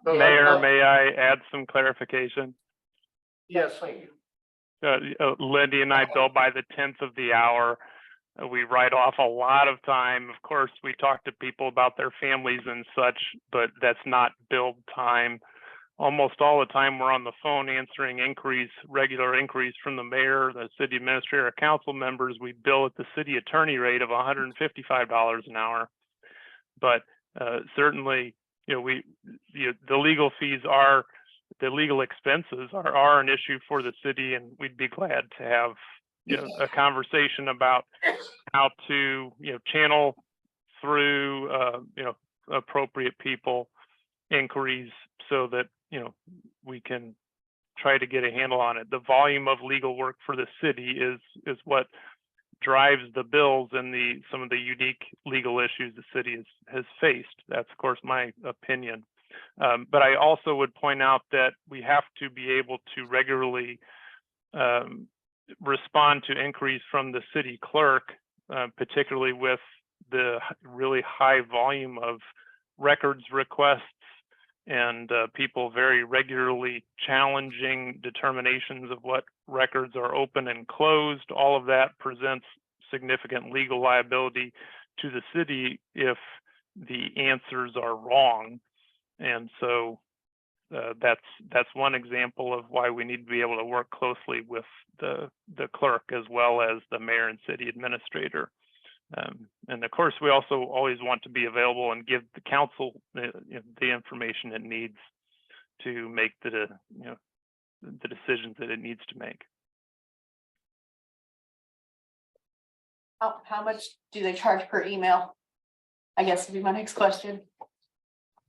phone. Mayor, may I add some clarification? Yes, please. Lindy and I bill by the 10th of the hour. We write off a lot of time. Of course, we talk to people about their families and such, but that's not billed time. Almost all the time we're on the phone answering regular inquiries from the mayor, the city administrator, council members. We bill at the city attorney rate of $155 an hour. But certainly, you know, the legal fees are, the legal expenses are an issue for the city, and we'd be glad to have, you know, a conversation about how to, you know, channel through, you know, appropriate people inquiries so that, you know, we can try to get a handle on it. The volume of legal work for the city is what drives the bills and some of the unique legal issues the city has faced. That's of course my opinion. But I also would point out that we have to be able to regularly respond to inquiries from the city clerk, particularly with the really high volume of records requests and people very regularly challenging determinations of what records are open and closed. All of that presents significant legal liability to the city if the answers are wrong. And so that's one example of why we need to be able to work closely with the clerk as well as the mayor and city administrator. And of course, we also always want to be available and give the council the information it needs to make the decisions that it needs to make. How much do they charge per email? I guess would be my next question.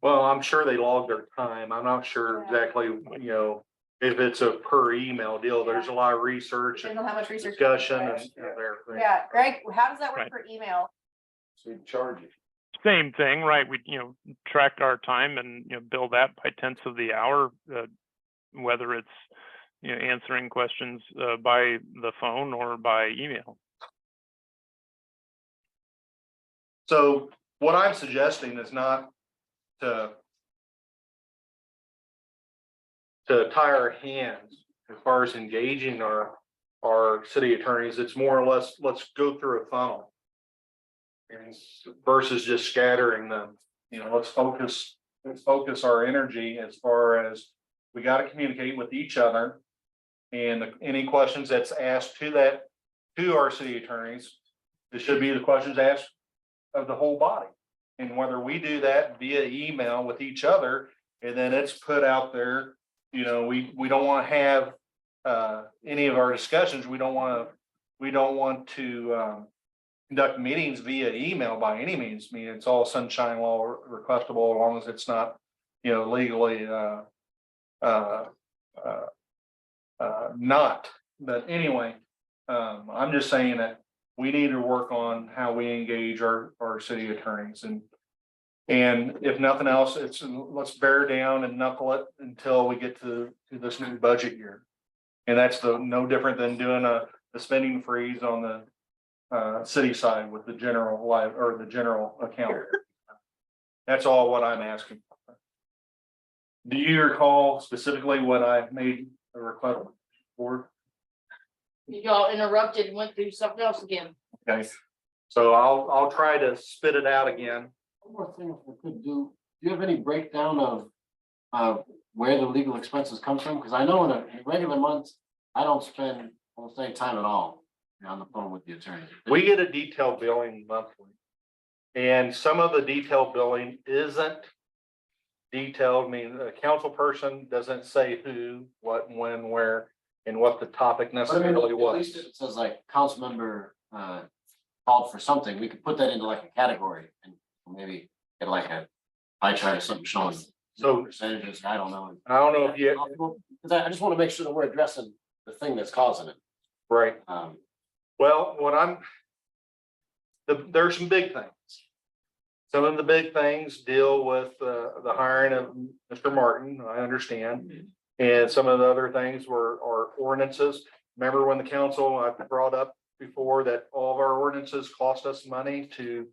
well, I'm sure they log their time. I'm not sure exactly, you know, if it's a per email deal. There's a lot of research and Depends on how much research. discussion and everything. Yeah, Greg, how does that work Right. per email? So you charge it. Same thing, right? We, track our time and, bill that by tenths of the hour, whether it's, answering questions by the phone or by email. So what I'm suggesting is not to tie our hands as far as engaging our city attorneys. It's more or less, let's go through a funnel. And versus just scattering them, let's focus our energy as far as we got to communicate with each other. And any questions that's asked to to our city attorneys, it should be the questions asked of the whole body. And whether we do that via email with each other, and then it's put out there, we don't want to have any of our discussions, we don't want to conduct meetings via email by any means. I mean, it's all sunshine law requestable as long as it's not, legally not. But anyway, I'm just saying that we need to work on how we engage our city attorneys, and if nothing else, let's bear down and knuckle it until we get to this new budget year. And that's no different than doing a spending freeze on the city side with the general the general account. That's all what I'm asking for. Do you recall specifically what I made a request for? Y'all interrupted and went through something else again. Okay, so I'll try to spit it out again. One more thing, if we could do you have any breakdown of where the legal expenses comes from? Because I know in a regular month, I don't spend almost any time at all on the phone with the attorney. We get a detailed billing monthly. And some of the detailed billing isn't detailed. I mean, a council person doesn't say who, what, when, where, and what the topic necessarily At was. least if it says like council member called for something, we could put that into like a category and maybe get like a pie chart or something showing. So Percentages, I don't know. I don't know if you, Because I just want to make sure that we're addressing the thing that's causing it. right. Well, there's some big things. Some of the big things deal with the hiring of Mr. Martin, I understand. And some of the other things are ordinances. Remember when the council, I brought up before that all of our ordinances cost us money to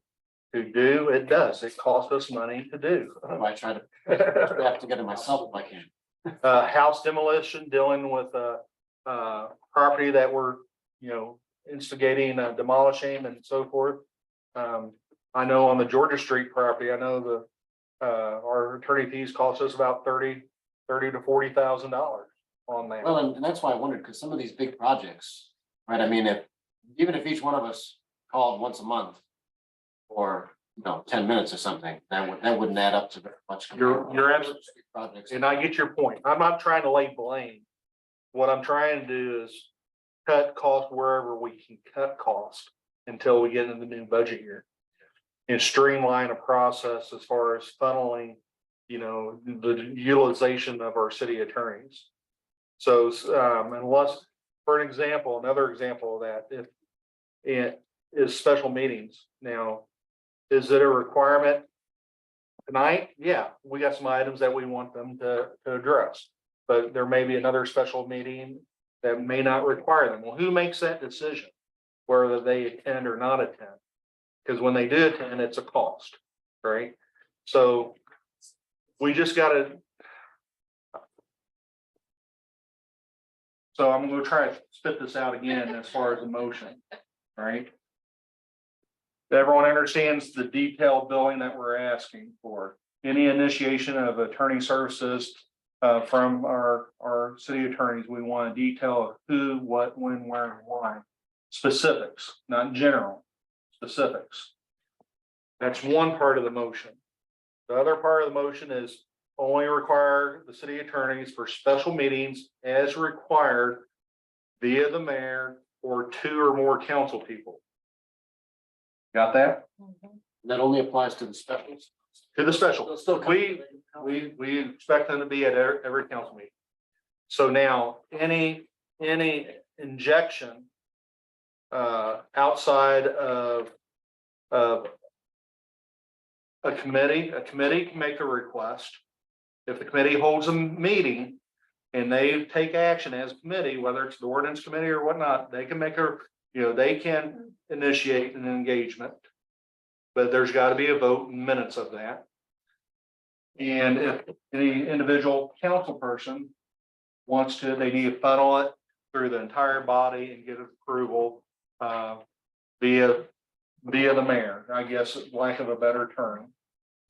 do? It does. It costs us money to do. I try to have to get it myself if I can. House demolition, dealing with property that we're, instigating, demolishing and so forth. I know on the Georgia Street property, I know our attorney fees cost us about $30,000 to $40,000 on that. Well, and that's why I wondered, because some of these big projects, right? I mean, even if each one of us called once a month or, 10 minutes or something, that wouldn't add up to very much. You're absolutely, Projects. and I get your point. I'm not trying to lay blame. What I'm trying to do is cut cost wherever we can cut cost until we get into the new budget year. And streamline a process as far as funneling, the utilization of our city attorneys. So, unless, for an example, another example of that, if it is special meetings. Now, is it a requirement tonight? Yeah, we got some items that we want them to address, but there may be another special meeting that may not require them. Well, who makes that decision? Whether they attend or not attend? Because when they do attend, it's a cost, right? So we just gotta. So I'm gonna try to spit this out again as far as the motion, right? Everyone understands the detailed billing that we're asking for. Any initiation of attorney services from our city attorneys, we want a detail of who, what, when, where, and why. Specifics, not general, specifics. That's one part of the motion. The other part of the motion is only require the city attorneys for special meetings as required via the mayor or 2 or more council people. Got that? That only applies to the specials. To the special. They'll still come. We expect them to be at every council meeting. So now, any injection outside of a committee can make a request. If the committee holds a meeting and they take action as a committee, whether it's the ordinance committee or whatnot, they can they can initiate an engagement. But there's got to be a vote in minutes of that. And if any individual council person wants to, they need to funnel it through the entire body and get approval via the mayor, I guess, lack of a better term.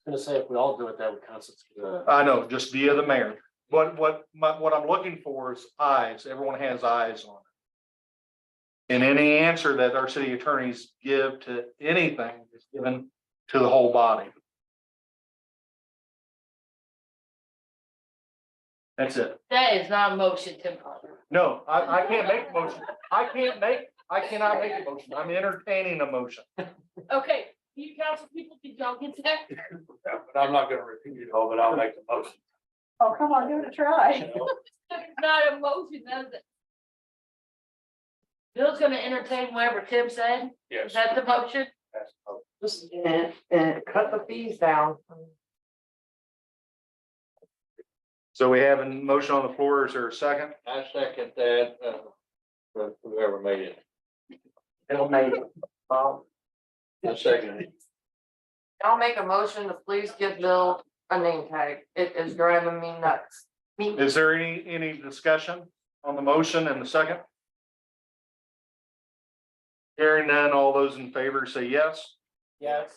I'm gonna say if we all do it, that would constitute. I know, just via the mayor. What I'm looking for is eyes. Everyone has eyes on And any answer that our city attorneys give to anything is given to the whole body. That's it. That is not a motion, Tim Carter. No, I can't make a motion. I cannot make a motion. I'm entertaining a motion. Okay, you council people, did y'all get that? But I'm not gonna repeat it all, but I'll make the motion. Oh, come on, give it a try. That's not a motion, that's it. Bill's gonna entertain whatever Tim said. Yes. Is that the motion? And cut the fees down. So we have a motion on the floor. Is there a second? I second that, whoever made it. It'll make it. I second it. I'll make a motion to please give Bill a name tag. It is driving me nuts. Is there any discussion on the motion and the second? Hearing none, all those in favor say yes. Yes.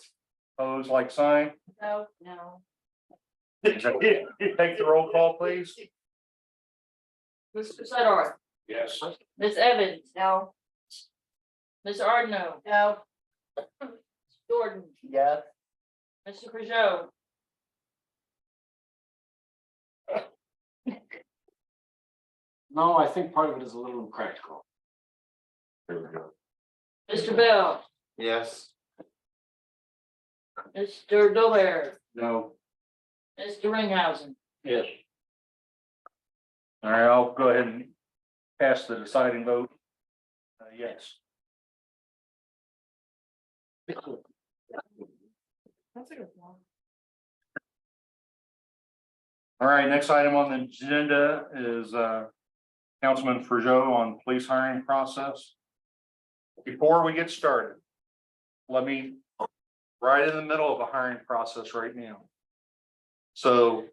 Opposed, like sign. No, no. Take the roll call, please. Mr. Sedor, Yes. Ms. Evans, No. Ms. Ardno. No. Jordan, Yes. Mr. Peugeot, No, I think part of it is a little impractical. There we go. Mr. Bell, Yes. Mr. Dover, No. Mr. Ringhausen. Yes. All right, I'll go ahead and cast the deciding vote. Yes. That's a good one. All right, next item on the agenda is Councilman Fregeau on police hiring process. Before we get started, let me, right in the middle of a hiring process right now. So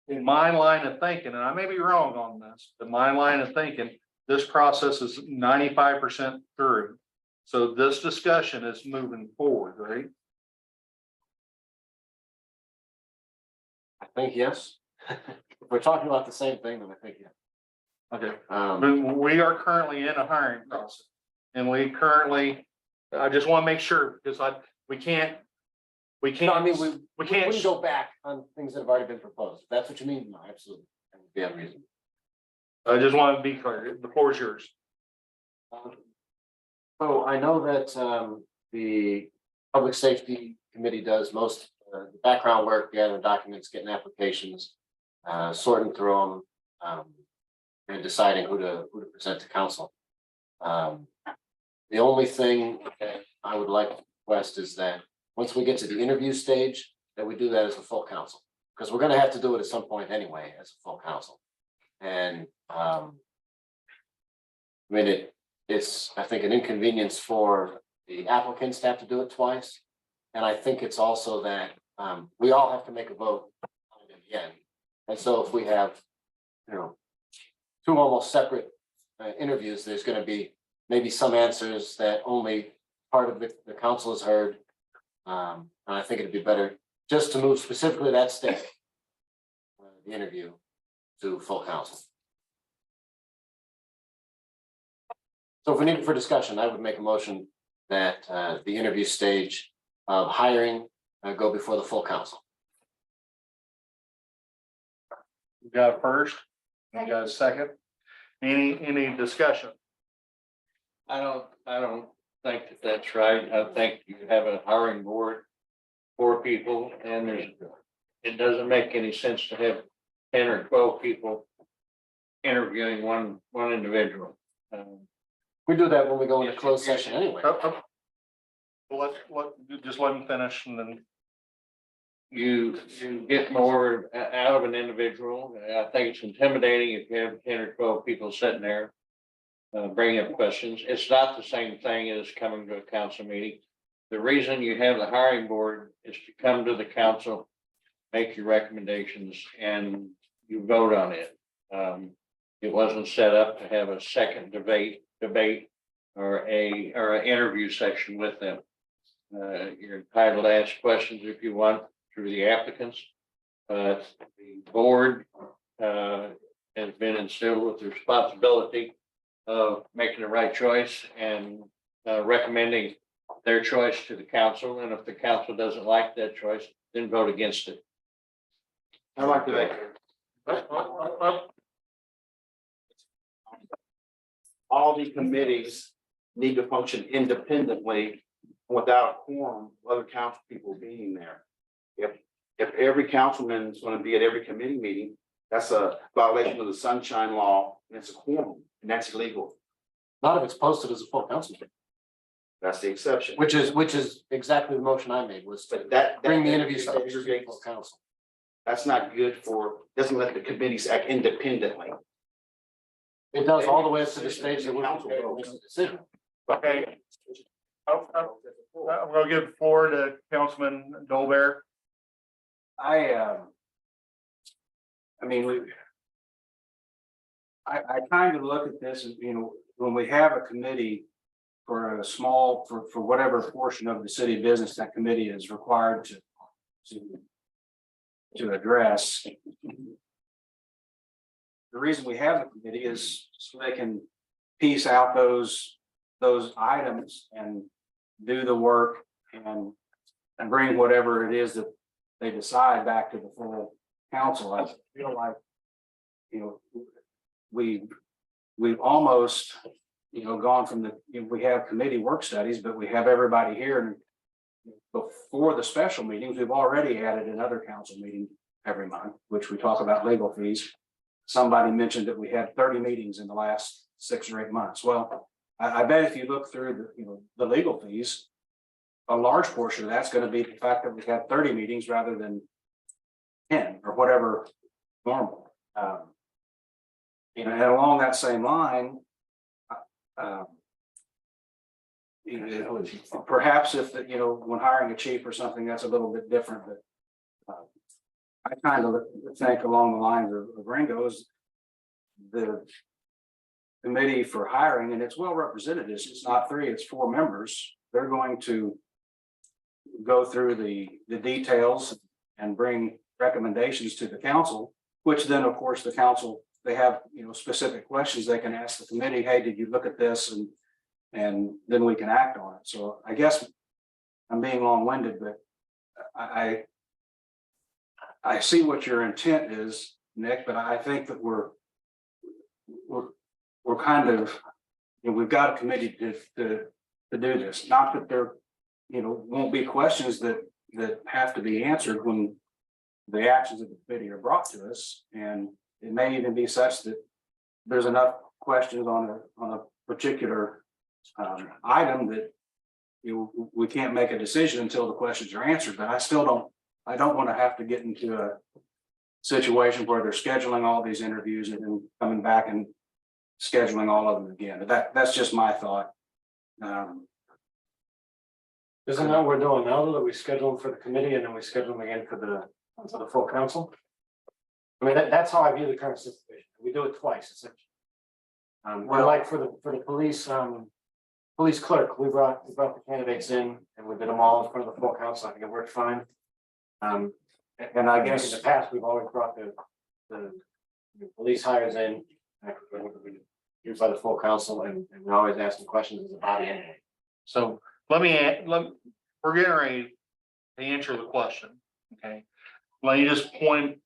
in my line of thinking, and I may be wrong on this, but my line of thinking, this process is 95% through. So this discussion is moving forward, right? I think yes. If we're talking about the same thing, then I think yes. Okay. Um, We are currently in a hiring process. And we currently, I just want to make sure, because we can't. no, I mean, we We can't. wouldn't go back on things that have already been proposed. If that's what you mean, no, absolutely. That would be unreasonable. I just want to be clear, the floor is yours. So I know that the Public Safety Committee does most the background work, gathering documents, getting applications, sorting through them, and deciding who to present to council. The only thing that I would like to request is that once we get to the interview stage, that we do that as a full council, because we're going to have to do it at some point anyway as a full council. And I mean, it's, I think, an inconvenience for the applicants to have to do it twice. And I think it's also that we all have to make a vote in the end. And so if we have, you know, two almost separate interviews, there's going to be maybe some answers that only part of the council has heard. And I think it'd be better just to move specifically that step, the interview, to full council. So if we need it for discussion, I would make a motion that the interview stage of hiring go before the full council. You got a first, you got a second. Any discussion? I don't think that that's right. I think you have a hiring board for people and it doesn't make any sense to have 10 or 12 people interviewing one individual. We do that when we go into closed session anyway. Well, just let them finish and then. You get more out of an individual. I think it's intimidating if you have 10 or 12 people sitting there bringing up questions. It's not the same thing as coming to a council meeting. The reason you have the hiring board is to come to the council, make your recommendations, and you vote on it. It wasn't set up to have a second debate or an interview section with them. You're entitled to ask questions if you want through the applicants. The board has been instilled with the responsibility of making the right choice and recommending their choice to the council, and if the council doesn't like that choice, then vote against it. I'd like to make. All the committees need to function independently without a quorum of other council people being there. If every councilman is going to be at every committee meeting, that's a violation of the sunshine law, and it's a quorum, and that's illegal. Not if it's posted as a full council, meeting, That's the exception. which is exactly the motion I made, was to But that. bring the interview that- stages to the full council. That's not good for, doesn't let the committees act independently. It does all the way up to the stage that we're prepared to make a decision. Okay. I'm gonna give the floor to Councilman Dolbear. I mean, I kind of look at this as, you know, when we have a committee for a small, for whatever portion of the city business that committee is required to address. The reason we have the committee is so they can piece out those items and do the work and bring whatever it is that they decide back to the full council. I feel like, you know, we've almost, you know, gone from the, you know, we have committee work studies, but we have everybody here. And before the special meetings, we've already added another council meeting every month, which we talk about legal fees. Somebody mentioned that we had 30 meetings in the last 6 or 8 months. Well, I bet if you look through the, you know, the legal fees, a large portion of that's going to be the fact that we have 30 meetings rather than 10 or whatever normal. You know, and along that same line, you know, perhaps if, you know, when hiring a chief or something, that's a little bit different, but I kind of think along the lines of Ringo's, the committee for hiring, and it's well represented, it's not 3, it's 4 members. They're going to go through the details and bring recommendations to the council, which then, of course, the council, they have, you know, specific questions they can ask the committee. Hey, did you look at this? And then we can act on it. So I guess I'm being long-winded, but I see what your intent is, Nick, but I think that we're kind of, you know, we've got a committee to do this. Not that there, you know, won't be questions that have to be answered when the actions of the committee are brought to us. And it may even be such that there's enough questions on a particular item that, you know, we can't make a decision until the questions are answered. But I don't want to have to get into a situation where they're scheduling all these interviews and then coming back and scheduling all of them again. But that's just my thought. Isn't that what we're doing now, though, that we schedule them for the committee and then we schedule them again for the full council? I mean, that's how I view the current situation. We do it twice, essentially. Well, like for the police clerk, we brought the candidates in and we did them all in front of the full council. I think it worked fine. And I guess in the past, we've always brought the police hires in used by the full council, and we always ask them questions as a body anyway. So we're getting ready to answer the question, okay? Let me just point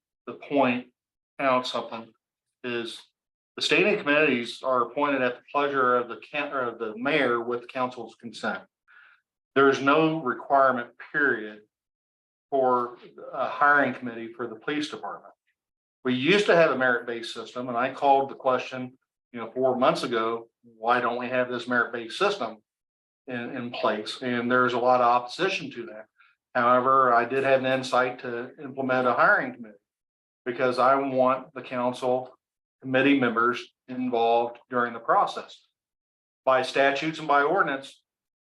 out something is the standing committees are appointed at the pleasure of the mayor with council's consent. There's no requirement period for a hiring committee for the police department. We used to have a merit-based system, and I called the question, you know, 4 months ago, why don't we have this merit-based system in place? And there's a lot of opposition to that. However, I did have an insight to implement a hiring committee because I want the council committee members involved during the process. By statutes and by ordinance,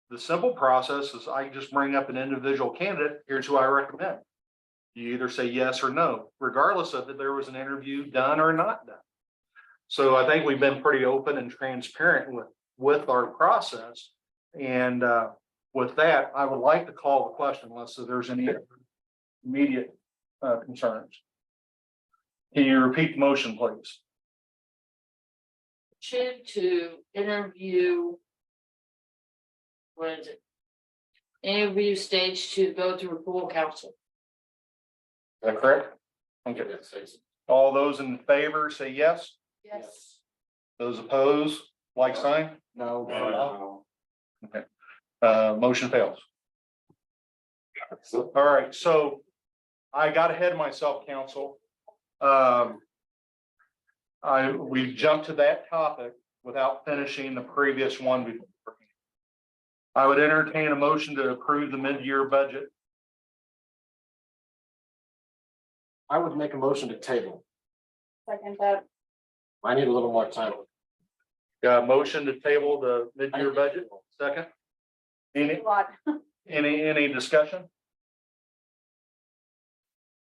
the simple process is I just bring up an individual candidate. Here's who I recommend. You either say yes or no, regardless of if there was an interview done or not done. So I think we've been pretty open and transparent with our process. And with that, I would like to call the question unless there's any immediate concerns. Can you repeat the motion, please? to interview. What is it? Interview stage to go to full council. Is that correct? Okay. All those in favor say yes. Yes. Those opposed, like sign. No. Motion fails. All right, so I got ahead of myself, council. We jumped to that topic without finishing the previous one before. I would entertain a motion to approve the mid-year budget. I would make a motion to table. Second that. I need a little more time. Got a motion to table the mid-year budget, second? Any discussion?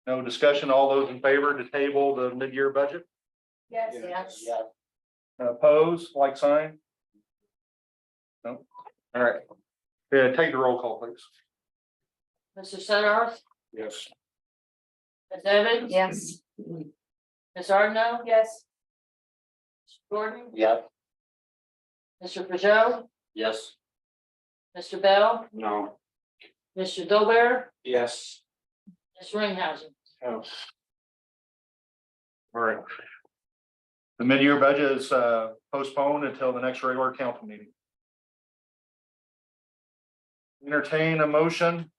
No discussion, all those in favor to table the mid-year budget? Yes. Yes. Opposed, like sign? No, all right. Yeah, take the roll call, please. Mr. Sudar, Yes. Ms. Evans? Yes. Ms. Ardno? Yes. Gordon? Yep. Mr. Peugeot? Yes. Mr. Bell? No. Mr. Dolbear? Yes. Ms. Ringhausen? All right. The mid-year budget is postponed until the next regular council meeting. Entertain a motion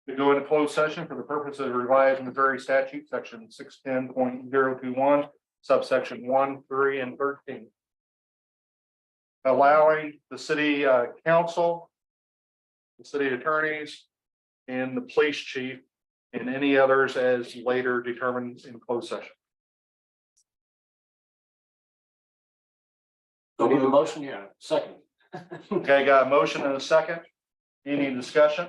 to go into closed session for the purpose of revised Missouri statute, section 610.021, subsection 1, 3, and 13. Allowing the city council, the city attorneys, and the police chief, and any others as later determined in closed session. So need a motion? Yeah, second. Okay, got a motion and a second. Any discussion?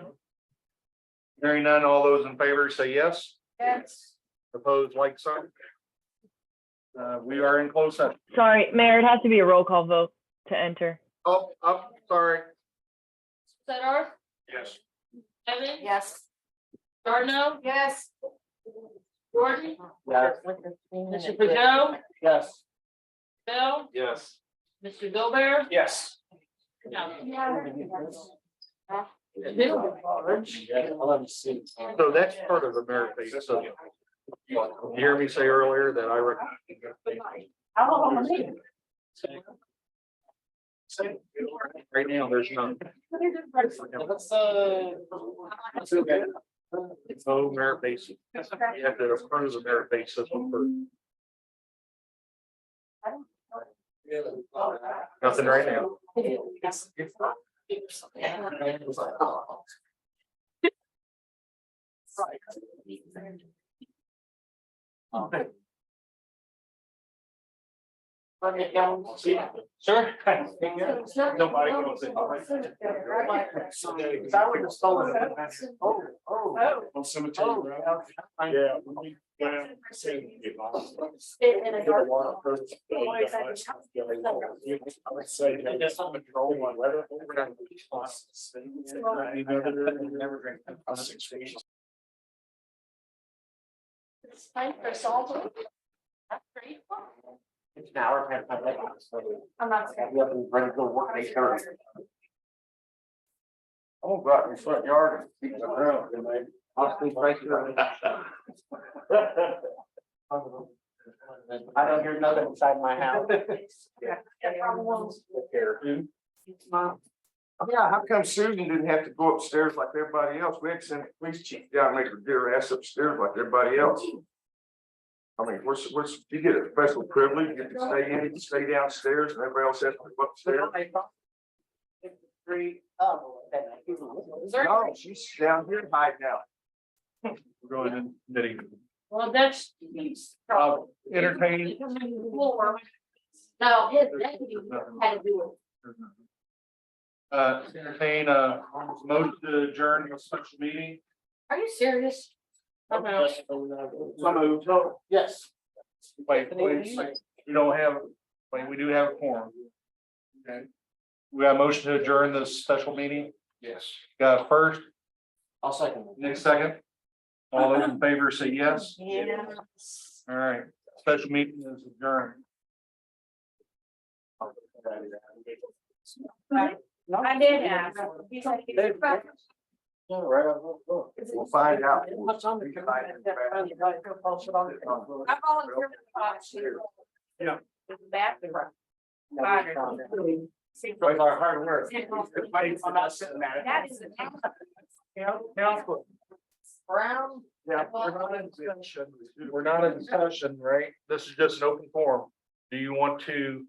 Hearing none, all those in favor say yes. Yes. Opposed, like sign. We are in closed session. Sorry, Mayor, it has to be a roll call vote to enter. Oh, sorry. Sudar, Yes. Evans? Yes. Ardno? Yes. Gordon? Yes. Mr. Peugeot? Yes. Bell? Yes. Mr. Dolbear? Yes. No. So that's part of the merit base. So you hear me say earlier that I recommend. Right now, there's none. No merit base. You have to approve the merit base system first. Nothing right now. Sure. Nobody goes in. On Cemetery Road. Yeah. It's time for salt. That's great. It's an hour. I'm not. Ready to go work. I'm gonna go out in the front yard and keep the ground, and I'll sleep right here. I don't hear nothing inside my house. Yeah, how come Susan didn't have to go upstairs like everybody else? We had to send the police chief down and make her get her ass upstairs like everybody else. I mean, you get a special privilege, you get to stay in, you can stay downstairs and everybody else has to go upstairs. No, she's down here hiding out. We're going in knitting. Well, that's. Entertain. No, his deputy had to do it. Entertain a motion to adjourn the special meeting. Are you serious? Okay. Yes. Wait, we don't have, we do have a quorum. Okay. We got a motion to adjourn this special meeting. Yes. Got a first, I'll second. next second. All those in favor say yes. Yes. All right, special meeting is adjourned. I did ask. He's like, We'll find out. I volunteered for the volunteer. Yeah. It's bad for With our hard work. That is. Brown? Yeah, we're not in discussion, right? This is just an open forum. Do you want to?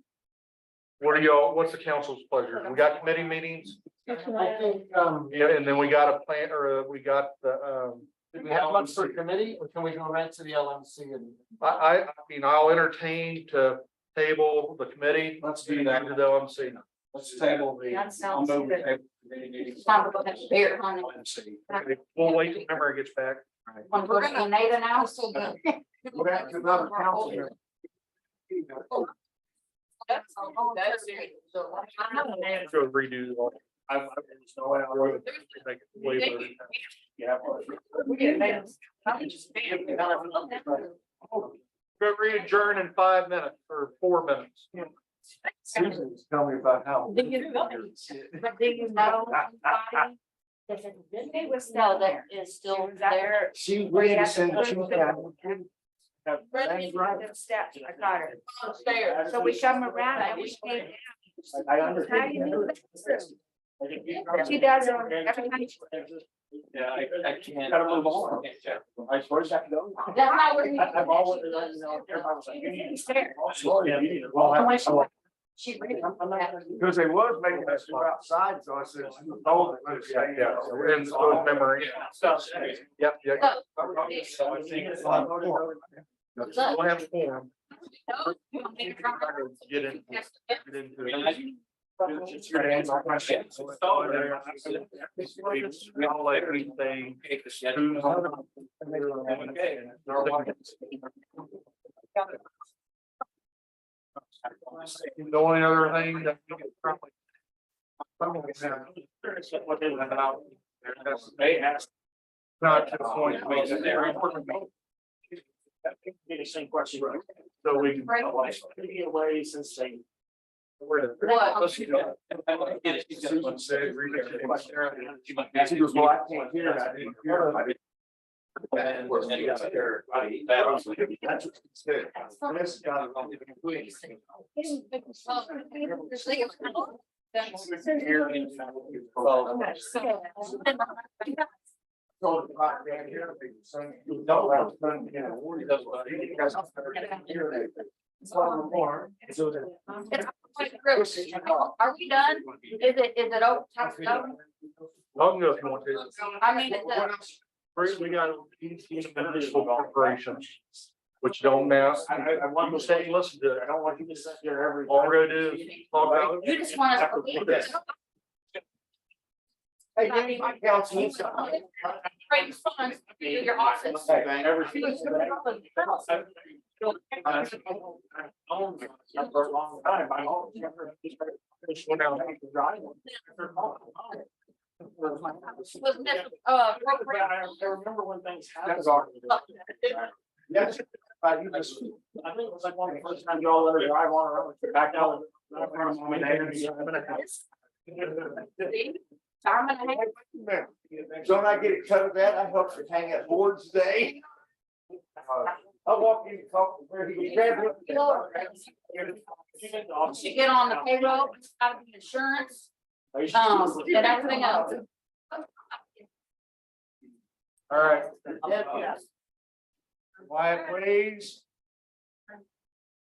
What are y'all, what's the council's pleasure? We got committee meetings? I think, Yeah, and then we got a plan, or we got the, do we have much for committee, or can we go right to the LMC and? I mean, I'll entertain to table the committee. Let's do that. To the LMC. Let's table the. That sounds I'll move good. the table committee meetings. Time to go have beer, honey. LMC. Okay, we'll wait till Emery gets back. Wanna go to Nada now? Still good. Go back to another council here. Go redo all. There's no way I'll really make it way better. Yeah. Go re-adjourn in 5 minutes or 4 minutes. Susan's telling me about how. Do you know anybody? It was still there, is still there. She ready to send the truth down. Brittany, them steps, I got her upstairs, so we come around and we came down. I How understand. you do that? She does it every time. Yeah, I can't. Gotta move on. I suppose I have to go. That's not where you. I've always, you know, everybody was like, He's there. Yeah, you need to- well, I- She really. because they was making us go outside, so I said, oh, Yeah, so we're in those memory. Yep, yep. We'll have a forum. Get in. Get into it. We all like anything. The only other thing that we could probably. They asked. Not to the point. to make it very important. Be the same question, right? So we can. Be away since they. What? Let's see. Susan said, read it. She goes, well, I can't hear that. I didn't hear it. And that's what she said. This got So, down here, they say, you don't have to, you know, worry about it. You guys have to hear that. It's a lot more. So that- Are we done? Is it over? Long enough, you want to. I mean, it's We got municipal corporations, which don't now, I want to say, listen to it. I don't want you to sit here every. All we're gonna do is talk about. you just want us to believe this. Hey, give me my counsel. Great fun, do your office. For a long time, my home. Was this, I remember when things happened. Yes, you just. I think it was like one of the first times y'all let her drive on her own, back out. Don't I get it covered that? I helped her hang at boards today. I walked in, talked where he grabbed it. you get on the payroll, it's gotta be insurance, and everything else. All right. Yes. Quiet, please.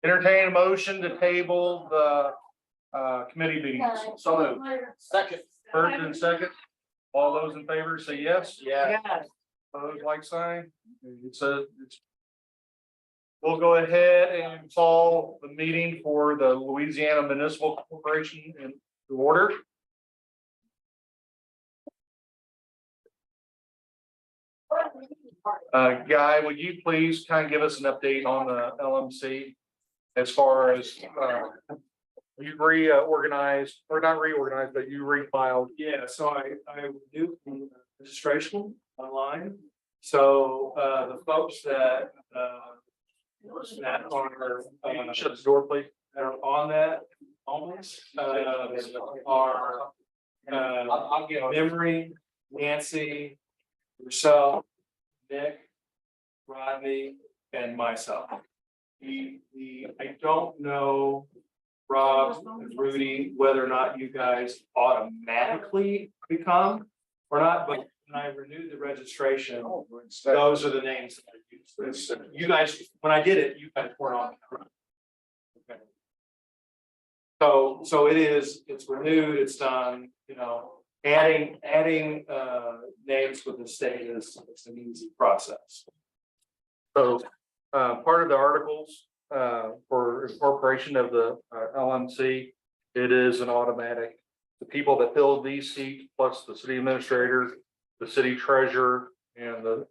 Entertain a motion to table the committee meetings. So moved. Second. First and second. All those in favor say yes. Yeah. Opposed, like sign. We'll go ahead and call the meeting for the Louisiana Municipal Corporation in order. Guy, would you please kind of give us an update on the LMC as far as you reorganized, or not reorganized, but you refiled? Yeah, so I do registration online. So the folks that are Shut the door, please. that are on that moments, are, Memory, Nancy, yourself, Nick, Rodney, and myself. I don't know, Rob and Rudy, whether or not you guys automatically become or not, but when I renewed the registration, those are the names that I used. You guys, when I did it, you guys weren't on. Okay. So it's renewed, it's done, you know, adding names with the state is an easy process. So, part of the articles, for incorporation of the LMC, it is an automatic. The people that fill these seats, plus the city administrator, the city treasurer, and the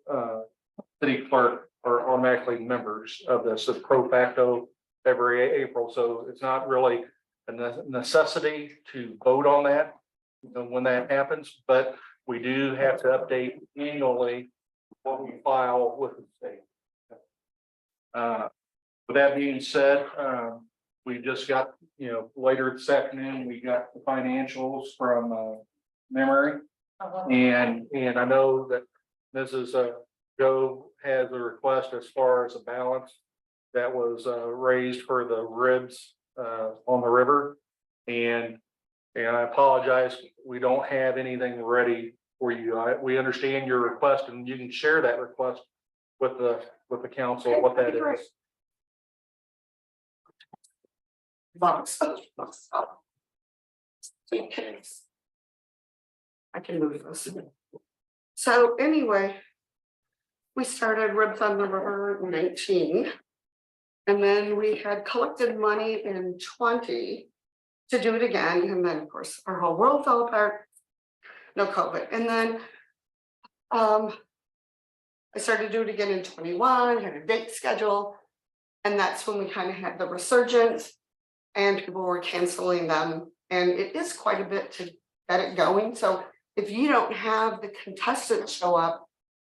city clerk are automatically members of this, it's pro facto every April. So it's not really a necessity to vote on that, you know, when that happens, but we do have to update annually what we file with the state. With that being said, we just got, you know, later this afternoon, we got the financials from Memory. And I know that Mrs. Joe has a request as far as a balance that was raised for the ribs on the river. And I apologize, we don't have anything ready for you. We understand your request, and you can share that request with the council, what that is. Box. I can move this. So anyway, we started Ribs on the River in 19. And then we had collected money in 20 to do it again. And then, of course, our whole world fell apart. No COVID. And then I started to do it again in 21, had a date schedule. And that's when we kind of had the resurgence and people were canceling them. And it is quite a bit to get it going. So if you don't have the contestants show up,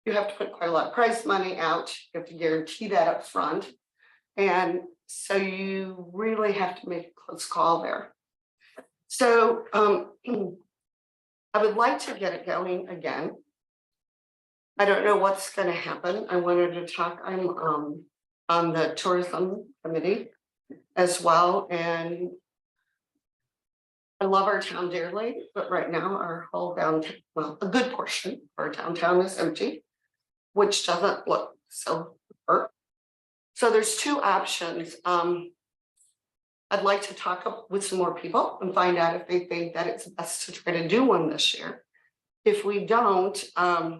you have to put quite a lot of prize money out. You have to guarantee that up front. And so you really have to make a close call there. So I would like to get it going again. I don't know what's going to happen. I wanted to talk, I'm on the tourism committee as well. And I love our town dearly, but right now our whole downtown, well, a good portion of our downtown is empty, which doesn't look so hurt. So there's two options. I'd like to talk with some more people and find out if they think that it's best to try to do one this year. If we don't, I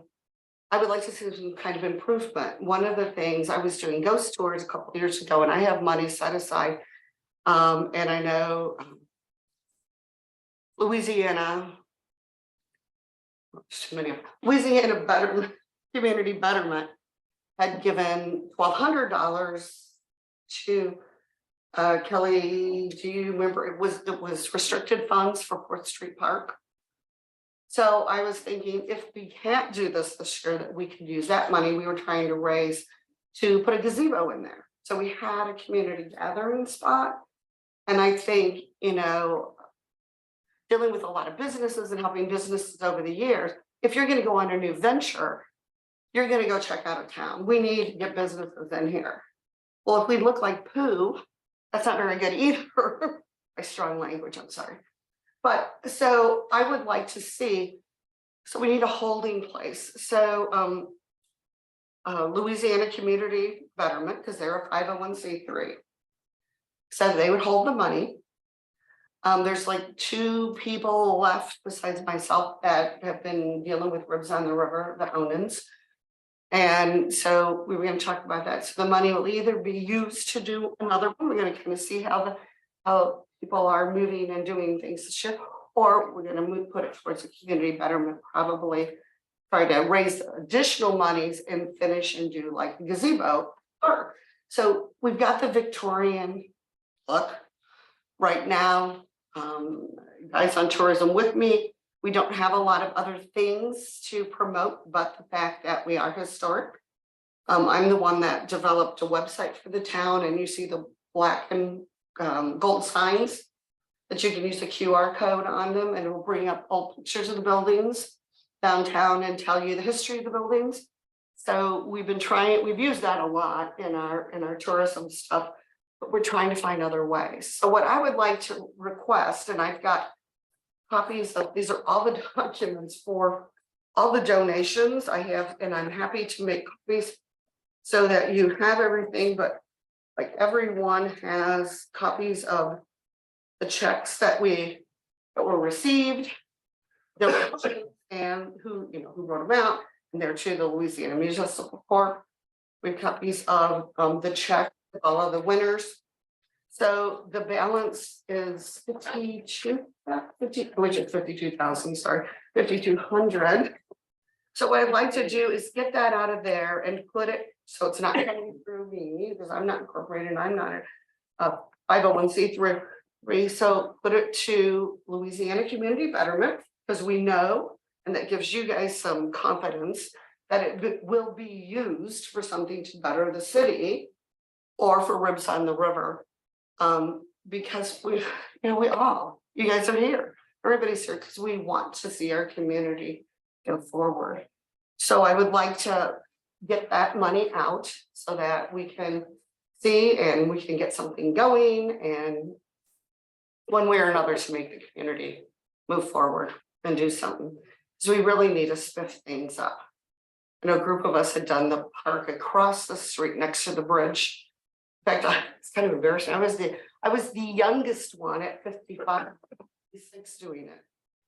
would like to see some kind of improvement. One of the things, I was doing ghost tours a couple of years ago, and I have money set aside. And I know Louisiana Community Betterment had given $1,200 to Kelly, do you remember? It was restricted funds for 4th Street Park. So I was thinking, if we can't do this year, that we could use that money we were trying to raise to put a gazebo in there. So we had a community gathering spot. And I think, you know, dealing with a lot of businesses and helping businesses over the years, if you're going to go on a new venture, you're going to go check out a town. We need to get businesses in here. Well, if we look like poo, that's not very good either. My strong language, I'm sorry. But so I would like to see, so we need a holding place. So Louisiana Community Betterment, because they're a 501c3, said they would hold the money. There's like 2 people left besides myself that have been dealing with Ribs on the River, the Onans. And so we were going to talk about that. So the money will either be used to do another one. We're going to kind of see how people are moving and doing things this year, or we're going to put it towards a community betterment, probably try to raise additional monies and finish and do like a gazebo. So we've got the Victorian look right now. Guys on tourism with me, we don't have a lot of other things to promote, but the fact that we are historic. I'm the one that developed a website for the town, and you see the black and gold signs. that you can use the QR code on them and it will bring up old pictures of the buildings downtown and tell you the history of the buildings. So we've been trying, we've used that a lot in our tourism stuff, but we're trying to find other ways. So what I would like to request, and I've got copies of, these are all the documents for all the donations I have, and I'm happy to make copies so that you have everything, but like everyone has copies of the checks that were received. And who wrote them out, and they're to the Louisiana Municipal Court. We have copies of the check, all of the winners. So the balance is 52,000, sorry, 5,200. So what I'd like to do is get that out of there and put it, so it's not coming through me, because I'm not incorporated, I'm not a 501c3. So put it to Louisiana Community Betterment, because we know, and that gives you guys some confidence that it will be used for something to better the city or for Ribs on the River. Because you guys are here, everybody's here because we want to see our community go forward. So I would like to get that money out so that we can see and we can get something going, and one way or another to make the community move forward and do something. So we really need to spiff things up. I know a group of us had done the park across the street next to the bridge. In fact, it's kind of embarrassing. I was the youngest one at 55, 56 doing it.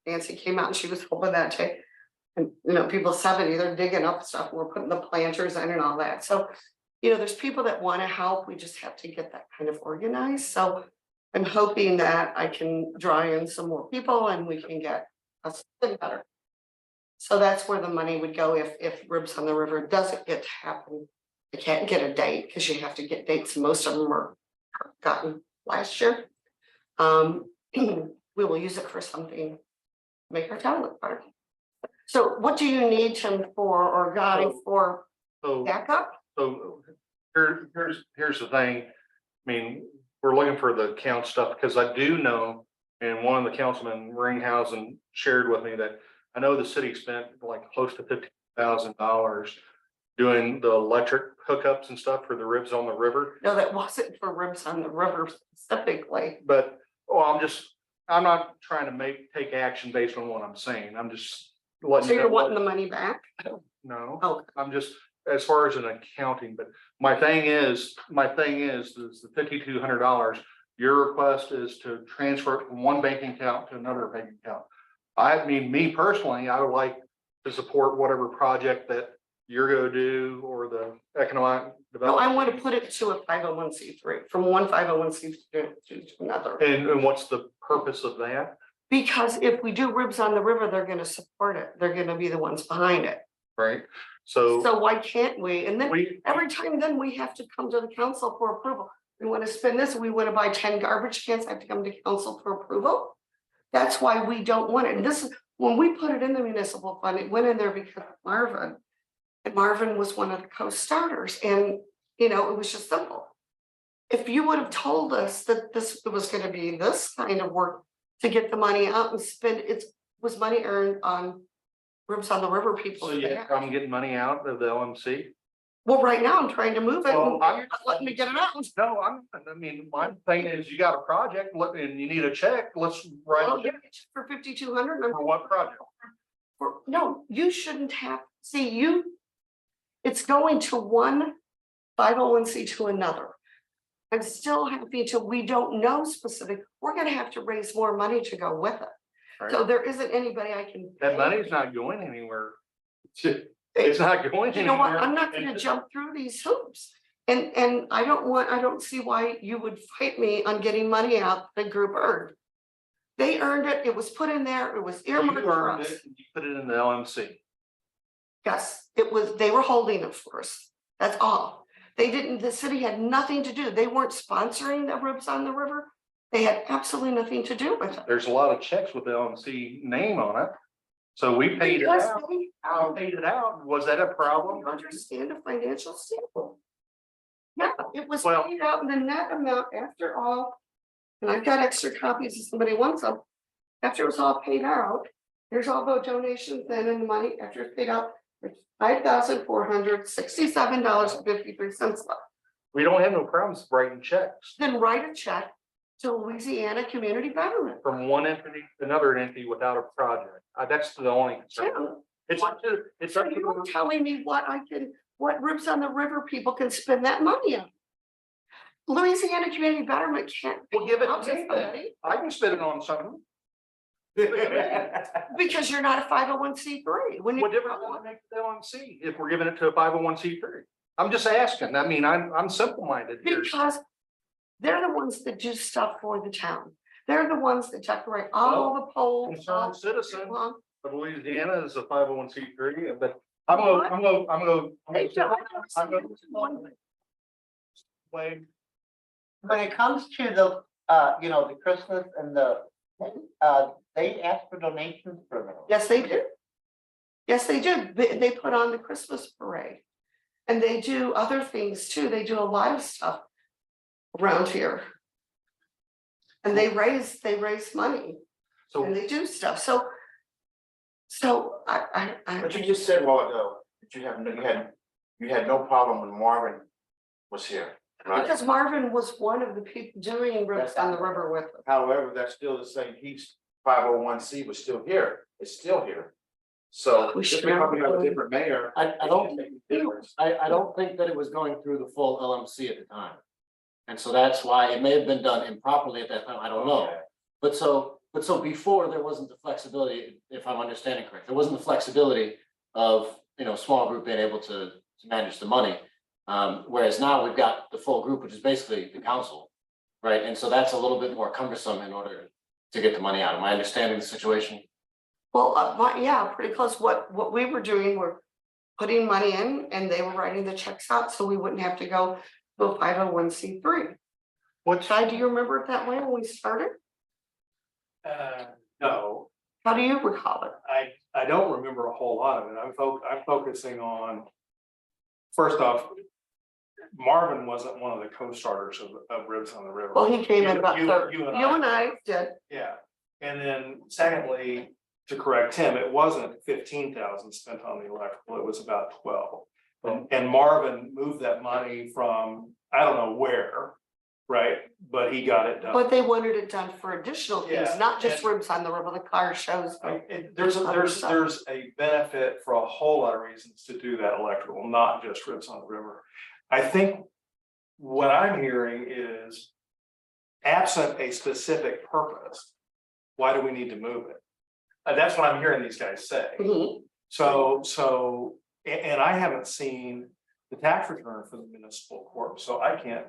Nancy came out and she was hoping that day. And people 70, they're digging up stuff. We're putting the planters in and all that. So, there's people that want to help. We just have to get that kind of organized. So I'm hoping that I can draw in some more people and we can get us better. So that's where the money would go if Ribs on the River doesn't get to happen. I can't get a date because you have to get dates. Most of them are gotten last year. We will use it for something, make our town look better. So what do you need, Tim, for, or Guy, for backup? So here's the thing. I mean, we're looking for the count stuff because I do know, and one of the councilmen Ringhausen shared with me that I know the city spent like close to $50,000 doing the electric hookups and stuff for the Ribs on the River. No, that wasn't for Ribs on the River specifically. But I'm not trying to take action based on what I'm saying. I'm just letting. So you're wanting the money back? No, Oh, I'm just, as far as an accounting, but my thing is the $5,200. Your request is to transfer it from one banking account to another banking account. I mean, me personally, I would like to support whatever project that you're gonna do or the economic no, development. I want to put it to a 501c3 from one 501c3 to another. And what's the purpose of that? Because if we do Ribs on the River, they're going to support it. They're going to be the ones behind it. Right, so why can't we? And then every time then we have to come to the council for approval. We want to spend this, we want to buy 10 garbage cans, I have to come to council for approval. That's why we don't want it. And this is, when we put it in the municipal fund, it went in there because of Marvin. And Marvin was one of the co-starters, and it was just simple. If you would have told us that this was going to be this kind of work to get the money out and spend, it was money earned on Ribs on the River people. So I'm getting money out of the LMC. Well, right now I'm trying to move it. Well, And you're not letting me get it out. No, I mean, my thing is you got a project and you need a check. Let's write Well, a you check. get for 5,200. For what project? No, you shouldn't have, it's going to one 501c to another. I'm still happy till we don't know specific, we're gonna have to raise more money to go with it. So there isn't anybody I can. That money's not going anywhere. It's not going You know what, anywhere. I'm not gonna jump through these hoops. And I don't see why you would fight me on getting money out the group earned. They earned it, it was put in there, it was earmarked You for earned us. it, you put it in the LMC. Yes, it was, they were holding it for us, that's all. They didn't, the city had nothing to do, they weren't sponsoring the Ribs on the River. They had absolutely nothing to do with it. There's a lot of checks with the LMC name on it. So we paid it Because out. I paid it out. Was that a problem? you understand a financial standpoint. Yeah, it was Well- paid out in the net amount after all And I've got extra copies if somebody wants them. After it was all paid out, here's all the donations then and the money after it's paid out. $5,467.53 left. We don't have no problems writing checks Then write a check to Louisiana Community Betterment. from one entity to another entity without a project. That's the only concern. Yeah. It's up to, it's up to. You're telling me what Ribs on the River people can spend that money on. Louisiana Community Betterment can't. We'll give it out to me then. somebody I can spend it on something. Because you're not a 501c3. When What you, difference does it make to the LMC if we're giving it to a 501c3? I'm just asking. I mean, I'm simple-minded here. because they're the ones that do stuff for the town. They're the ones that decorate all the poles. Concerned citizen Well, of Louisiana is a 501c3, but I'm gonna. They don't. Wait, When it comes to the, the Christmas and they ask for donations for them. Yes, they do. Yes, they do. They put on the Christmas parade. And they do other things too. They do a lot of stuff around here. And they raise money so and they do stuff. So I. But you just said a while ago that you had no problem when Marvin was here, right? Because Marvin was one of the people doing Ribs on the River with us. However, that's still the same, he's 501c was still here, it's still here. So We just should because we have a never- different mayor. I don't, it makes a difference. I don't think that it was going through the full LMC at the time. And so that's why it may have been done improperly at that time, I don't know. But so before, there wasn't the flexibility, if I'm understanding correct, there wasn't the flexibility of, small group being able to manage the money. Whereas now we've got the full group, which is basically the council, right? And so that's a little bit more cumbersome in order to get the money out. Am I understanding the situation? Well, yeah, pretty close. What we were doing, we're putting money in and they were writing the checks out, so we wouldn't have to go to a 501c3. what's, Ty, do you remember it that way when we started? No, How do you recall it? I don't remember a whole lot of it. I'm focusing on, first off, Marvin wasn't one of the co-starters of Ribs on the River. Well, he came in about You- third. you and You and I did. Yeah, and then secondly, to correct him, it wasn't 15,000 spent on the electrical, it was about 12. And Marvin moved that money from, I don't know where, right, but he got it done. But they wanted it done for additional things, Yeah, not just and- Ribs on the River, the car shows. There's other stuff. there's a benefit for a whole lot of reasons to do that electrical, not just Ribs on the River. I think what I'm hearing is absent a specific purpose, why do we need to move it? That's what I'm hearing these guys say. Mhm. And I haven't seen the tax return for the municipal court, so I can't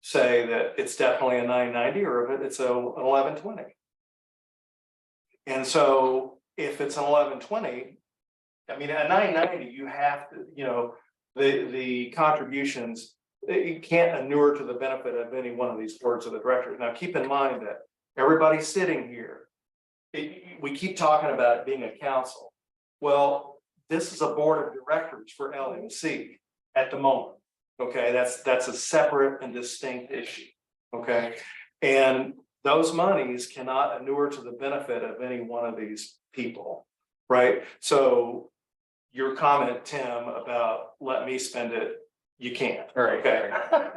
say that it's definitely a 990 or if it's an 1120. And so if it's an 1120, I mean, a 990, you have to, the contributions, it can't inure to the benefit of any one of these boards of the directors. Now, keep in mind that everybody sitting here, we keep talking about it being a council. Well, this is a board of directors for LMC at the moment. Okay, that's a separate and distinct issue. Okay, and those monies cannot inure to the benefit of any one of these people, right? So your comment, Tim, about let me spend it, you can't. Right. Okay,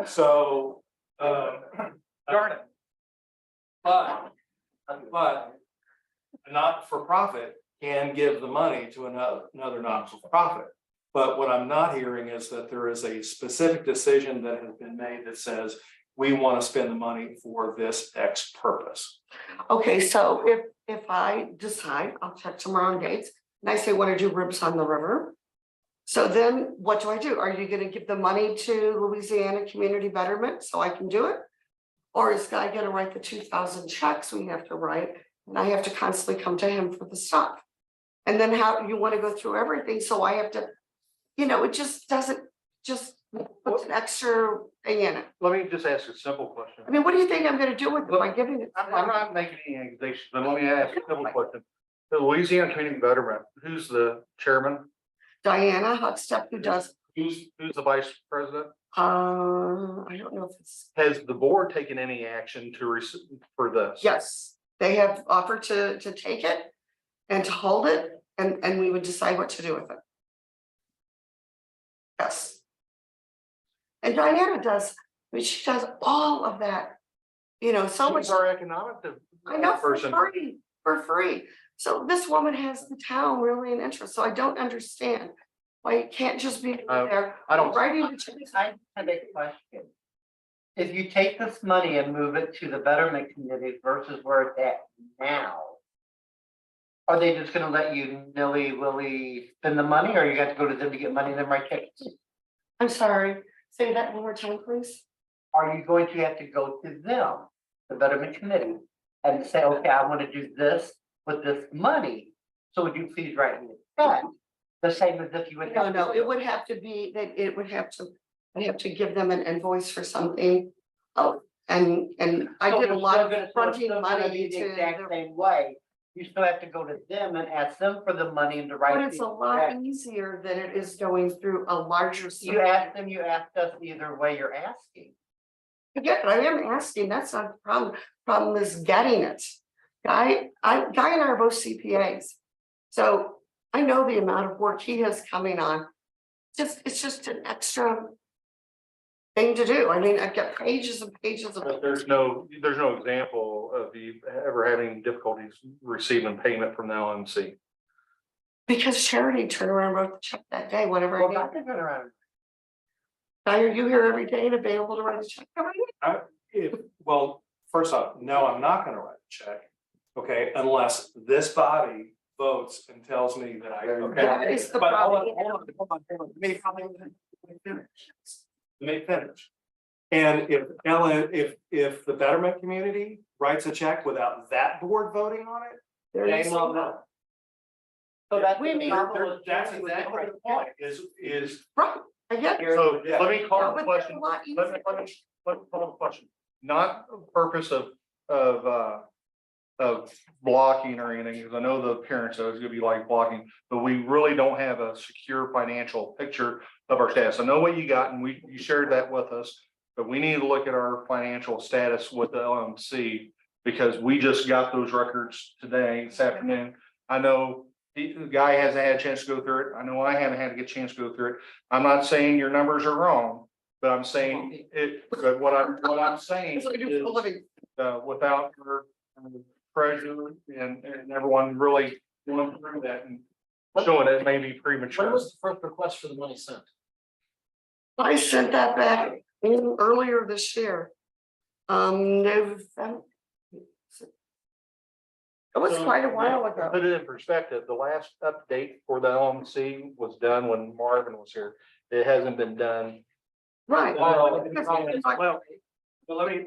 so darn it. But a not-for-profit can give the money to another not-for-profit. But what I'm not hearing is that there is a specific decision that has been made that says we want to spend the money for this X purpose. Okay, so if I decide, I'll check tomorrow on dates, and I say, want to do Ribs on the River. So then what do? Are you gonna give the money to Louisiana Community Betterment so I can do it? Or is Guy gonna write the 2,000 checks we have to write, and I have to constantly come to him for the stuff? And then how you wanna go through everything, so I have to, it just doesn't, just put an extra thing in it. let me just ask a simple question. I mean, what do you think I'm gonna do with it by giving it? I'm not making any accusations, but let me ask a simple question. The Louisiana Community Betterment, who's the chairman? Diana Huckstep, who does, Who's the vice president? I don't know if it's, Has the board taken any action to for this? yes, they have offered to take it and to hold it, and we would decide what to do with it. Yes. And Diana does, I mean, she does all of that, you know, so much. She's our economic I know, for person. free. So this woman has the town really in interest, so I don't understand why it can't just be there. I don't- Writing the check. I have a question. If you take this money and move it to the betterment committee versus where it's at now, are they just gonna let you nilly-willy spend the money, or you got to go to them to get money and then write checks? I'm sorry, say that one more time, please. Are you going to have to go to them, the betterment committee, and say, okay, I want to do this with this money? So would you please write me a check? The same as if you would. No, it would have to be, that it would have to, I have to give them an invoice for something. Oh, and I did a lot of fronting money The to, exact same way. You still have to go to them and ask them for the money and to write. but it's a the lot check. easier than it is going through a larger. You ask them, you ask us, either way you're asking. Yeah, I am asking, that's not the problem. Problem is getting it. Guy and I are both CPAs. So I know the amount of work he has coming on. It's just an extra thing to do. I mean, I've got pages and pages of. But there's no example of you ever having difficulties receiving payment from the LMC. Because Charity turned around and wrote the check that day, whatever. Well, not to turn around. Are you here every day and available to write a check? Well, first off, no, I'm not gonna write a check. Okay, unless this body votes and tells me that I. Okay. That is the But hold problem. on. Let me finish. And if the betterment community writes a check without that board voting on it, There they is will know. So that's. We mean- That's exactly the point, is. Right, I get it. So Yeah. let me call Yeah, the but question. they're a lot Let me call the question. Not the purpose of blocking or anything, because I know the appearance of it's gonna be like blocking, but we really don't have a secure financial picture of our status. I know what you got, and you shared that with us, but we need to look at our financial status with the LMC, because we just got those records today, this afternoon. I know the guy hasn't had a chance to go through it. I know I haven't had a good chance to go through it. I'm not saying your numbers are wrong, but I'm saying it, but what I'm saying That's what I do for a is, living. without your treasurer and everyone really going through that and showing it may be When premature. was the first request for the money sent? I sent that back in earlier this year. November. It was quite a while To ago. put it in perspective, the last update for the LMC was done when Marvin was here. It hasn't been done. Right. Well, Because it's like- well, let me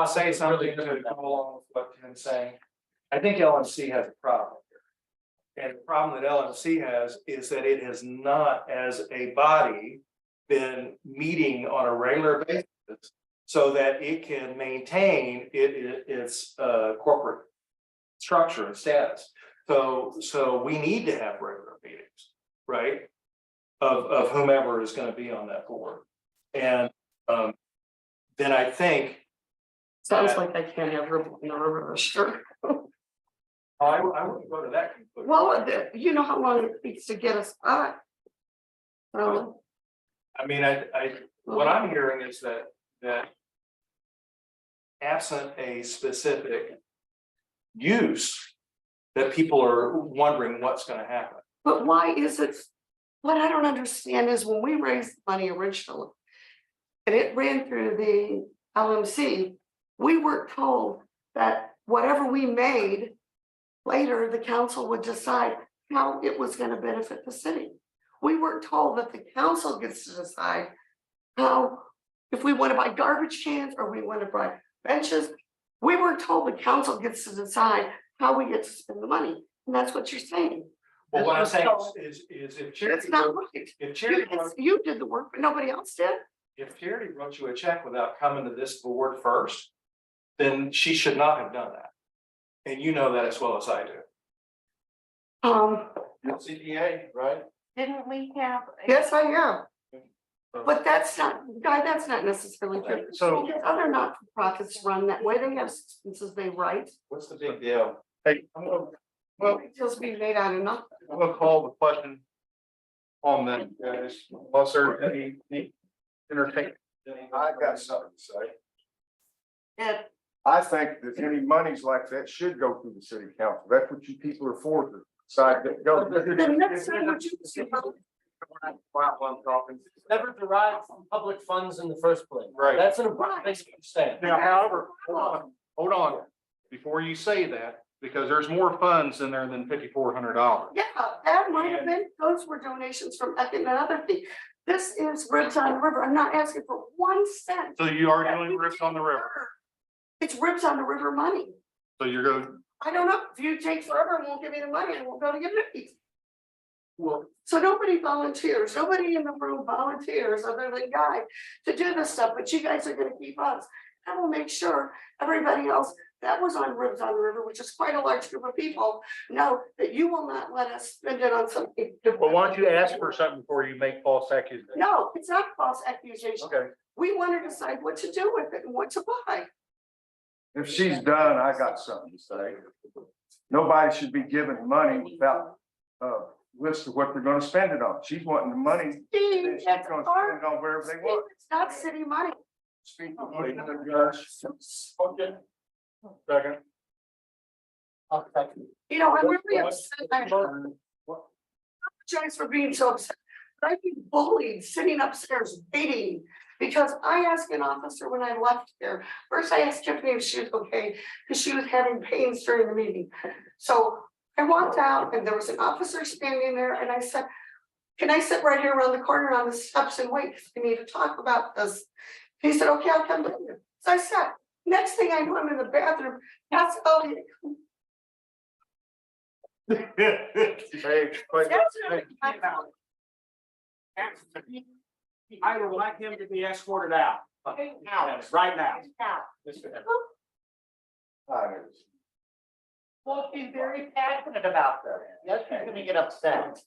say something to go along with what Ken's saying. I think LMC has a problem here. And the problem that LMC has is that it has not, as a body, been meeting on a regular basis so that it can maintain its corporate structure and status. So we need to have regular meetings, right? Of whomever is gonna be on that board. And then I think. Sounds like I can't have river in the river, sure. I wouldn't go to that conclusion. Well, you know how long it takes to get a spot. I mean, what I'm hearing is that absent a specific use, that people are wondering what's gonna happen. But why is it, what I don't understand is when we raised money originally. And it ran through the LMC, we were told that whatever we made. Later, the council would decide how it was gonna benefit the city. We weren't told that the council gets to decide. How, if we wanna buy garbage cans or we wanna buy benches. We weren't told the council gets to decide how we get to spend the money, and that's what you're saying. Well, what I'm saying So, is if It's charity, not right. if charity, You did the work, but nobody else did. if charity wrote you a check without coming to this board first, then she should not have done that. And you know that as well as I do. Um, CPA, right? Didn't we have? yes, I am. But that's not, Guy, that's not necessarily true. So- Because other not-for-profits run that way, they have expenses they write. What's the big deal? Hey, well, It just be made out of nothing. I'm gonna call the question on that, guys, unless there's any entertainment. I got something to say. Yeah, I think that any monies like that should go through the city council. That's what you people are for, to decide that go. the next time what you see. Never derived from public funds in the first place. Right. That's an important thing to understand. Now, however, hold on, before you say that, because there's more funds in there than $5,400. Yeah, that might have been, those were donations from another thing. This is Ribs on the River. I'm not asking for 1 cent. So you are doing Rips on the River. It's Ribs on the River money. So you're going, I don't know, if you take forever and won't give me the money, I won't go to give it. well, So nobody volunteers, nobody in the room volunteers other than Guy to do this stuff, but you guys are gonna keep us. And we'll make sure everybody else that was on Ribs on the River, which is quite a large group of people, know that you will not let us spend it on something. well, why don't you ask for something before you make false accusations? No, it's not false accusation. Okay. We want to decide what to do with it and what to buy. If she's done, I got something to say. Nobody should be given money without a list of what they're gonna spend it on. She's wanting the money. Steve, Then she's that's gonna our, spend it on wherever they Steve, want. it's not city money. Speak to me, Judge. Okay. Second. You know, I'm really upset. I apologize for being so upset. But I've been bullied sitting upstairs waiting because I asked an officer when I left here. First, I asked Tiffany if she was okay because she was having pains during the meeting. So I walked out and there was an officer standing there and I said, can I sit right here around the corner on the steps and wait? Because we need to talk about this. He said, okay, I'll come with you. So I sat. Next thing I know, I'm in the bathroom. That's all. Hey, but- I would like him to be escorted out. Right now. Well, she's very passionate about this. Yes, she's gonna get upset.